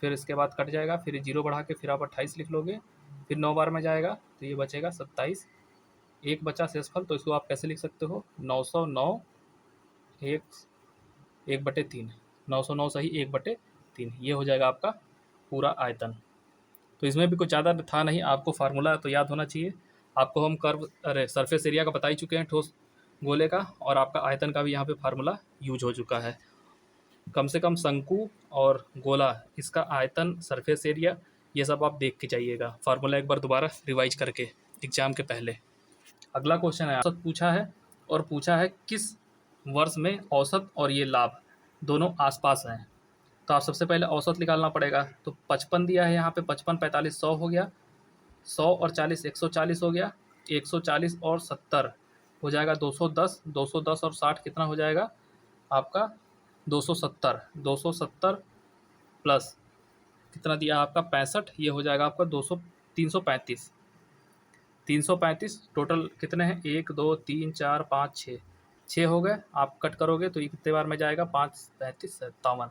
फिर इसके बाद कट जाएगा, फिर जीरो बढ़ा के फिर आप 28 लिख लोगे, फिर 9 बार में जाएगा तो ये बचेगा 27। एक बचा शेषफल, तो इसको आप कैसे लिख सकते हो 909 1/3, 909 सही 1/3, ये हो जाएगा आपका पूरा आयतन। तो इसमें भी कुछ ज़्यादा था नहीं, आपको फार्मूला तो याद होना चाहिए। आपको हम सरफेस एरिया का बता ही चुके हैं ठोस गोले का, और आपका आयतन का भी यहाँ पे फार्मूला यूज हो चुका है। कम से कम शंकु और गोला, इसका आयतन, सरफेस एरिया, ये सब आप देख के जाइएगा फार्मूला एक बार दोबारा रिवाइज करके एग्जाम के पहले। अगला क्वेश्चन है औसत पूछा है, और पूछा है किस वर्ष में औसत और ये लाभ दोनों आसपास हैं। तो आप सबसे पहले औसत निकालना पड़ेगा। तो 55 दिया है यहाँ पे, 55 45 100 हो गया, 100 और 40 140 हो गया, 140 और 70 हो जाएगा 210, 210 और 60 कितना हो जाएगा आपका 270, 270 प्लस कितना दिया आपका 65, ये हो जाएगा आपका 335, 335 टोटल कितने हैं 1 2 3 4 5 6, 6 हो गए। आप कट करोगे तो ये कितने बार में जाएगा 5 35 57,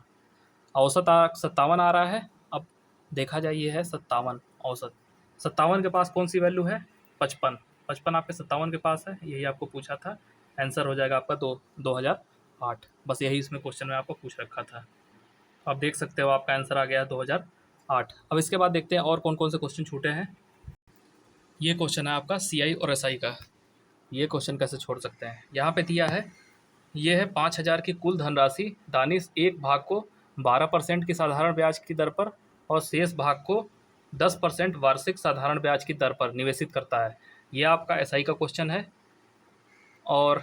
औसत 57 आ रहा है। अब देखा जाए ये है 57 औसत। 57 के पास कौन सी वैल्यू है 55, 55 आपके 57 के पास है, यही आपको पूछा था। आंसर हो जाएगा आपका 2008। बस यही इसमें क्वेश्चन में आपको पूछ रखा था। आप देख सकते हो आपका आंसर आ गया 2008। अब इसके बाद देखते हैं और कौन कौन से क्वेश्चन छूटे हैं। ये क्वेश्चन है आपका CI और SI का। ये क्वेश्चन कैसे छोड़ सकते हैं, यहाँ पे दिया है ये है 5000 की कुल धनराशि दानिश एक भाग को 12% की साधारण ब्याज की दर पर और शेष भाग को 10% वार्षिक साधारण ब्याज की दर पर निवेशित करता है। यह आपका SI का क्वेश्चन है। और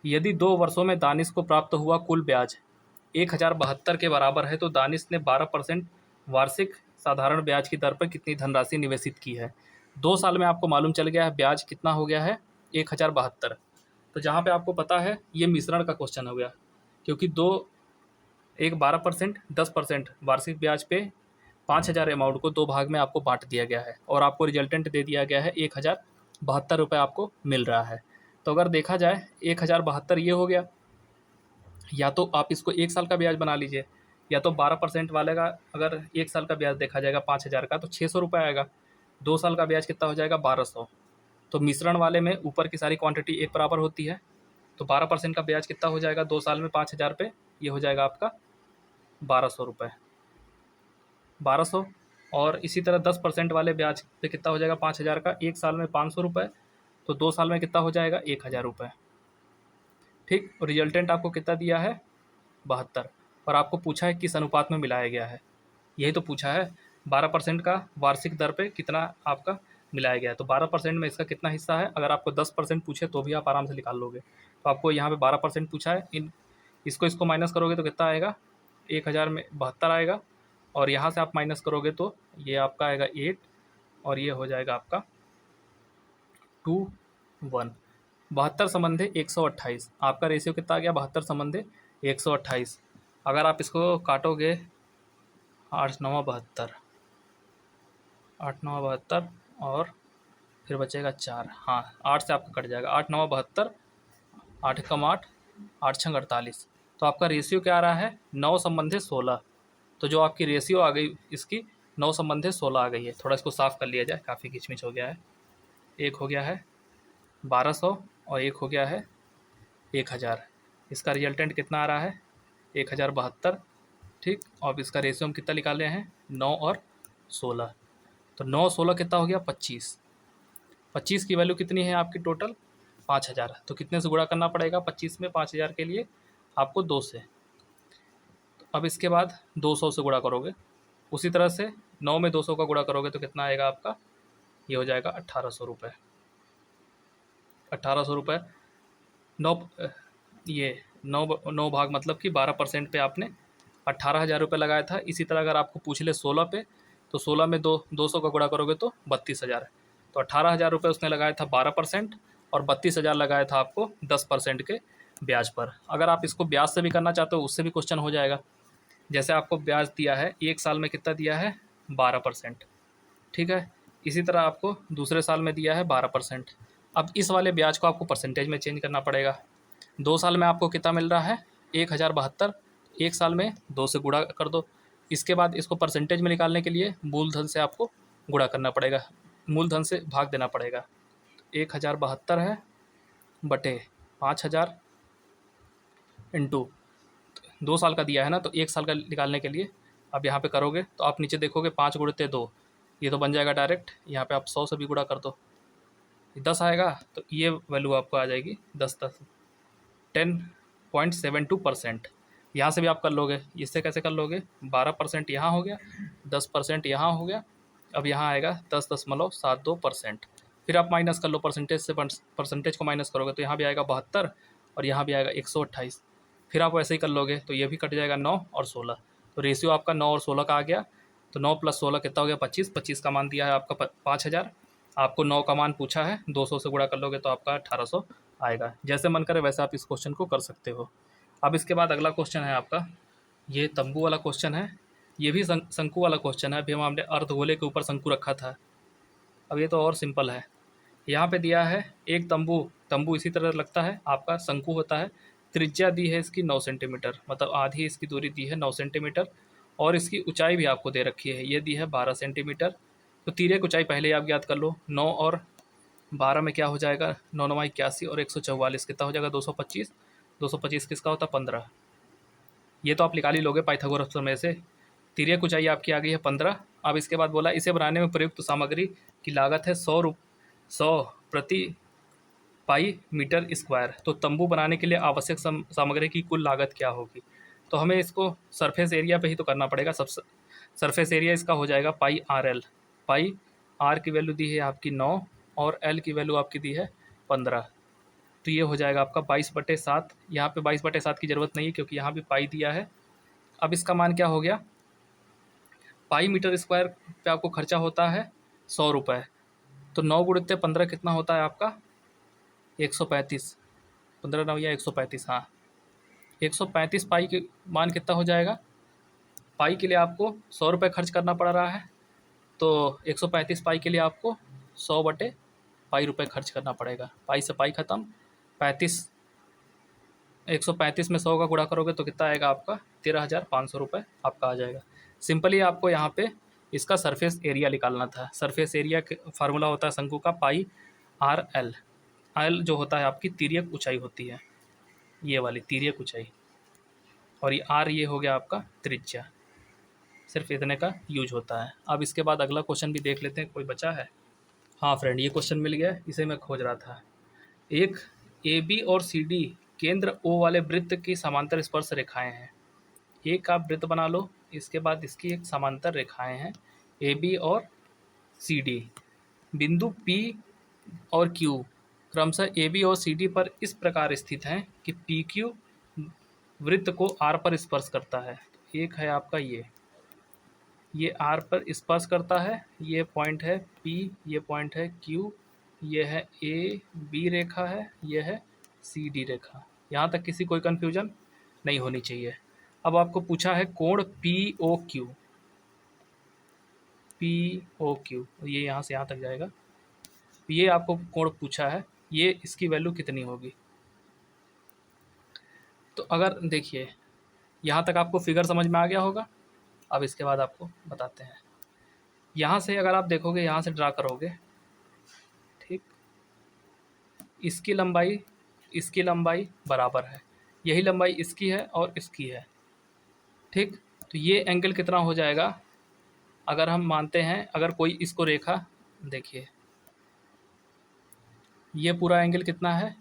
यदि 2 वर्षों में दानिश को प्राप्त हुआ कुल ब्याज 1072 के बराबर है तो दानिश ने 12% वार्षिक साधारण ब्याज की दर पर कितनी धनराशि निवेशित की है। 2 साल में आपको मालूम चल गया है ब्याज कितना हो गया है 1072। तो जहाँ पे आपको पता है ये मिश्रण का क्वेश्चन हो गया, क्योंकि एक 12% 10% वार्षिक ब्याज पे 5,000 अमाउंट को 2 भाग में आपको बाँट दिया गया है और आपको रिजल्टेंट दे दिया गया है 1,072 रुपये आपको मिल रहा है। तो अगर देखा जाए 1,072 ये हो गया, या तो आप इसको 1 साल का ब्याज बना लीजिए, या तो 12% वाले का अगर 1 साल का ब्याज देखा जाएगा 5,000 का तो 600 रुपये आएगा। 2 साल का ब्याज कितना हो जाएगा 1,200। तो मिश्रण वाले में ऊपर की सारी क्वांटिटी एक बराबर होती है, तो 12% का ब्याज कितना हो जाएगा 2 साल में 5,000 पे, ये हो जाएगा आपका 1,200 रुपये, 1,200। और इसी तरह 10% वाले ब्याज पे कितना हो जाएगा 5,000 का, 1 साल में 500 रुपये, तो 2 साल में कितना हो जाएगा 1,000 रुपये। ठीक, और रिजल्टेंट आपको कितना दिया है 72, और आपको पूछा है किस अनुपात में मिलाया गया है, यही तो पूछा है। 12% का वार्षिक दर पे कितना आपका मिलाया गया है, तो 12% में इसका कितना हिस्सा है। अगर आपको 10% पूछे तो भी आप आराम से निकाल लोगे। तो आपको यहाँ पे 12% पूछा है, इसको माइनस करोगे तो कितना आएगा 1,000 में 72 आएगा, और यहाँ से आप माइनस करोगे तो ये आपका आएगा 8, और ये हो जाएगा आपका 2:1। 72 संबंधे 128, आपका रेशियो कितना आ गया 72 संबंधे 128। अगर आप इसको काटोगे 8 9 72, 8 9 72 और फिर बचेगा 4, हाँ 8 से आपका कट जाएगा, 8 9 72, 8 कम 8, 8 छंग 48। तो आपका रेशियो क्या आ रहा है 9 संबंधे 16। तो जो आपकी रेशियो आ गई इसकी 9 संबंधे 16 आ गई है। थोड़ा इसको साफ़ कर लिया जाए, काफ़ी खिचमिच हो गया है। एक हो गया है 1,200 और एक हो गया है 1,000। इसका रिजल्टेंट कितना आ रहा है 1,072। ठीक, और इसका रेशियो हम कितना निकाले हैं 9 और 16। तो 9 16 कितना हो गया 25। 25 की वैल्यू कितनी है आपकी टोटल 5,000। तो कितने से गुणा करना पड़ेगा 25 में 5,000 के लिए आपको 2 से। तो अब इसके बाद 200 से गुणा करोगे, उसी तरह से 9 में 200 का गुणा करोगे तो कितना आएगा आपका, ये हो जाएगा 1,800 रुपये। 1,800 रुपये 9, ये 9 भाग मतलब कि 12% पे आपने 18,000 रुपये लगाया था। इसी तरह अगर आपको पूछ ले 16 पे, तो 16 में 200 का गुणा करोगे तो 32,000। तो 18,000 रुपये उसने लगाया था 12%, और 32,000 लगाया था आपको 10% के ब्याज पर। अगर आप इसको ब्याज से भी करना चाहते हो उससे भी क्वेश्चन हो जाएगा। जैसे आपको ब्याज दिया है 1 साल में कितना दिया है 12%, ठीक है। इसी तरह आपको दूसरे साल में दिया है 12%। अब इस वाले ब्याज को आपको परसेंटेज में चेंज करना पड़ेगा। 2 साल में आपको कितना मिल रहा है 1,072, 1 साल में 2 से गुणा कर दो। इसके बाद इसको परसेंटेज में निकालने के लिए मूलधन से आपको गुणा करना पड़ेगा, मूलधन से भाग देना पड़ेगा। 1,072 है बटे 5,000 इंटू 2 साल का दिया है ना, तो 1 साल का निकालने के लिए अब यहाँ पे करोगे तो आप नीचे देखोगे 5 गुणित 2, ये तो बन जाएगा डायरेक्ट। यहाँ पे आप 100 से भी गुणा कर दो, 10 आएगा, तो ये वैल्यू आपको आ जाएगी 10.72%। यहाँ से भी आप कर लोगे, इससे कैसे कर लोगे 12% यहाँ हो गया, 10% यहाँ हो गया, अब यहाँ आएगा 10.72%। फिर आप माइनस कर लो परसेंटेज से, परसेंटेज को माइनस करोगे तो यहाँ भी आएगा 72 और यहाँ भी आएगा 128। फिर आप वैसे ही कर लोगे तो ये भी कट जाएगा 9 और 16। तो रेशियो आपका 9 और 16 का आ गया। तो 9 + 16 कितना हो गया 25। 25 का मान दिया है आपका 5,000, आपको 9 का मान पूछा है, 200 से गुणा कर लोगे तो आपका 1,800 आएगा। जैसे मन करे वैसे आप इस क्वेश्चन को कर सकते हो। अब इसके बाद अगला क्वेश्चन है आपका, ये तंबू वाला क्वेश्चन है, ये भी शंकु वाला क्वेश्चन है। अभी हमने अर्धगोले के ऊपर शंकु रखा था, अब ये तो और सिंपल है। यहाँ पे दिया है एक तंबू इसी तरह लगता है, आपका शंकु होता है। त्रिज्या दी है इसकी 9 सेंटीमीटर, मतलब आधी इसकी दूरी दी है 9 सेंटीमीटर, और इसकी ऊंचाई भी आपको दे रखी है, ये दी है 12 सेंटीमीटर। तो तिर्यक ऊंचाई पहले आप याद कर लो, 9 और 12 में क्या हो जाएगा 9 9 81 और 144 कितना हो जाएगा 225। 225 किसका होता है 15। ये तो आप निकाल ही लोगे पाइथागोरस प्रमेय से। तिर्यक ऊंचाई आपकी आ गई है 15। अब इसके बाद बोला इसे बनाने में प्रयुक्त सामग्री की लागत है 100 प्रति पाई मीटर स्क्वायर। तो तंबू बनाने के लिए आवश्यक सामग्री की कुल लागत क्या होगी। तो हमें इसको सरफेस एरिया पे ही तो करना पड़ेगा। सब सरफेस एरिया इसका हो जाएगा पाई आर एल। पाई आर की वैल्यू दी है आपकी 9 और एल की वैल्यू आपकी दी है 15। तो ये हो जाएगा आपका 22/7। यहाँ पे 22/7 की ज़रूरत नहीं है क्योंकि यहाँ भी पाई दिया है। अब इसका मान क्या हो गया, पाई मीटर स्क्वायर पे आपको खर्चा होता है 100 रुपये। तो 9 गुणित 15 कितना होता है आपका 135। 15 9 या 135, हाँ 135 पाई के मान कितना हो जाएगा पाई के लिए आपको 100 रुपये खर्च करना पड़ रहा है, तो 135 पाई के लिए आपको 100 बटे पाई रुपये खर्च करना पड़ेगा। पाई से पाई ख़त्म, 35 135 में 100 का गुणा करोगे तो कितना आएगा आपका 13,500 रुपये आपका आ जाएगा। सिंपली आपको यहाँ पे इसका सरफेस एरिया निकालना था। सरफेस एरिया फार्मूला होता है शंकु का पाई आर एल। एल जो होता है आपकी तिर्यक ऊंचाई होती है, ये वाली तिर्यक ऊंचाई, और ये आर ये हो गया आपका त्रिज्या। सिर्फ इतने का यूज होता है। अब इसके बाद अगला क्वेश्चन भी देख लेते हैं, कोई बचा है। हाँ फ्रेंड, ये क्वेश्चन मिल गया, इसे मैं खोज रहा था। एक ए बी और सी डी केंद्र ओ वाले वृत्त की समांतर स्पर्श रेखाएं हैं। एक आप वृत्त बना लो, इसके बाद इसकी एक समांतर रेखाएं हैं ए बी और सी डी। बिंदु पी और क्यू क्रमशः ए बी और सी डी पर इस प्रकार स्थित हैं कि पी क्यू वृत्त को आर पर स्पर्श करता है। एक है आपका ये आर पर स्पर्श करता है, ये पॉइंट है पी, ये पॉइंट है क्यू, ये है ए बी रेखा है, ये है सी डी रेखा। यहाँ तक किसी कोई कन्फ्यूजन नहीं होनी चाहिए। अब आपको पूछा है कोण P O Q, P O Q, ये यहाँ से यहाँ तक जाएगा। ये आपको कोण पूछा है, ये इसकी वैल्यू कितनी होगी। तो अगर देखिए यहाँ तक आपको फिगर समझ में आ गया होगा। अब इसके बाद आपको बताते हैं। यहाँ से अगर आप देखोगे, यहाँ से ड्रा करोगे, ठीक, इसकी लंबाई बराबर है, यही लंबाई इसकी है और इसकी है, ठीक। तो ये एंगल कितना हो जाएगा, अगर हम मानते हैं, अगर कोई इसको रेखा, देखिए ये पूरा एंगल कितना है,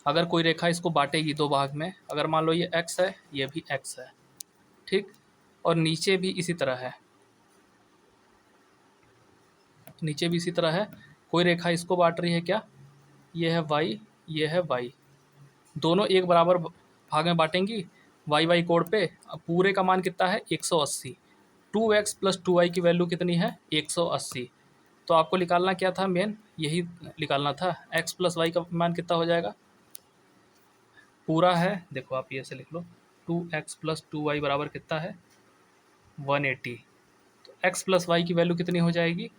अगर कोई रेखा इसको बांटेगी दो भाग में, अगर मान लो ये x है, ये भी x है, ठीक, और नीचे भी इसी तरह है, नीचे भी इसी तरह है। कोई रेखा इसको बांट रही है क्या, ये है y, ये है y, दोनों एक बराबर भाग में बांटेंगी y कोण पे। अब पूरे का मान कितना है 180, 2x प्लस 2y की वैल्यू कितनी है 180। तो आपको निकालना क्या था, मेन यही निकालना था, x प्लस वाई का मान कितना हो जाएगा, पूरा है, देखो आप ये से लिख लो, 2x प्लस 2y बराबर कितना है 180। तो x प्लस वाई की वैल्यू कितनी हो जाएगी,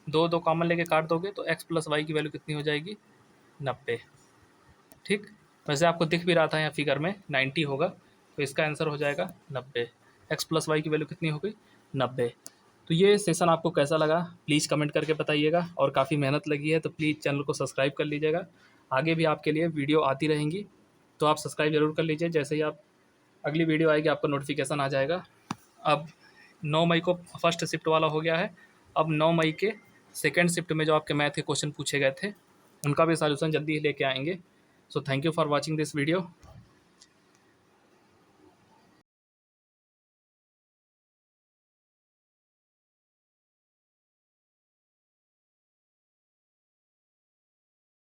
दो दो कॉमन लेके काट दोगे तो x प्लस वाई की वैल्यू कितनी हो जाएगी 90, ठीक। वैसे आपको दिख भी रहा था यहाँ फिगर में 90 होगा, तो इसका आंसर हो जाएगा 90। x प्लस वाई की वैल्यू कितनी हो गई 90। तो ये सेशन आपको कैसा लगा प्लीज़ कमेंट करके बताइएगा, और काफ़ी मेहनत लगी है तो प्लीज़ चैनल को सब्सक्राइब कर लीजिएगा। आगे भी आपके लिए वीडियो आती रहेंगी, तो आप सब्सक्राइब ज़रूर कर लीजिए। जैसे ही आप अगली वीडियो आएगी आपको नोटिफिकेशन आ जाएगा। अब 9 मई को फर्स्ट शिफ्ट वाला हो गया है, अब 9 मई के सेकेंड शिफ्ट में जो आपके मैथ के क्वेश्चन पूछे गए थे उनका भी सॉल्यूशन जल्दी ही लेके आएंगे। So thank you for watching this video.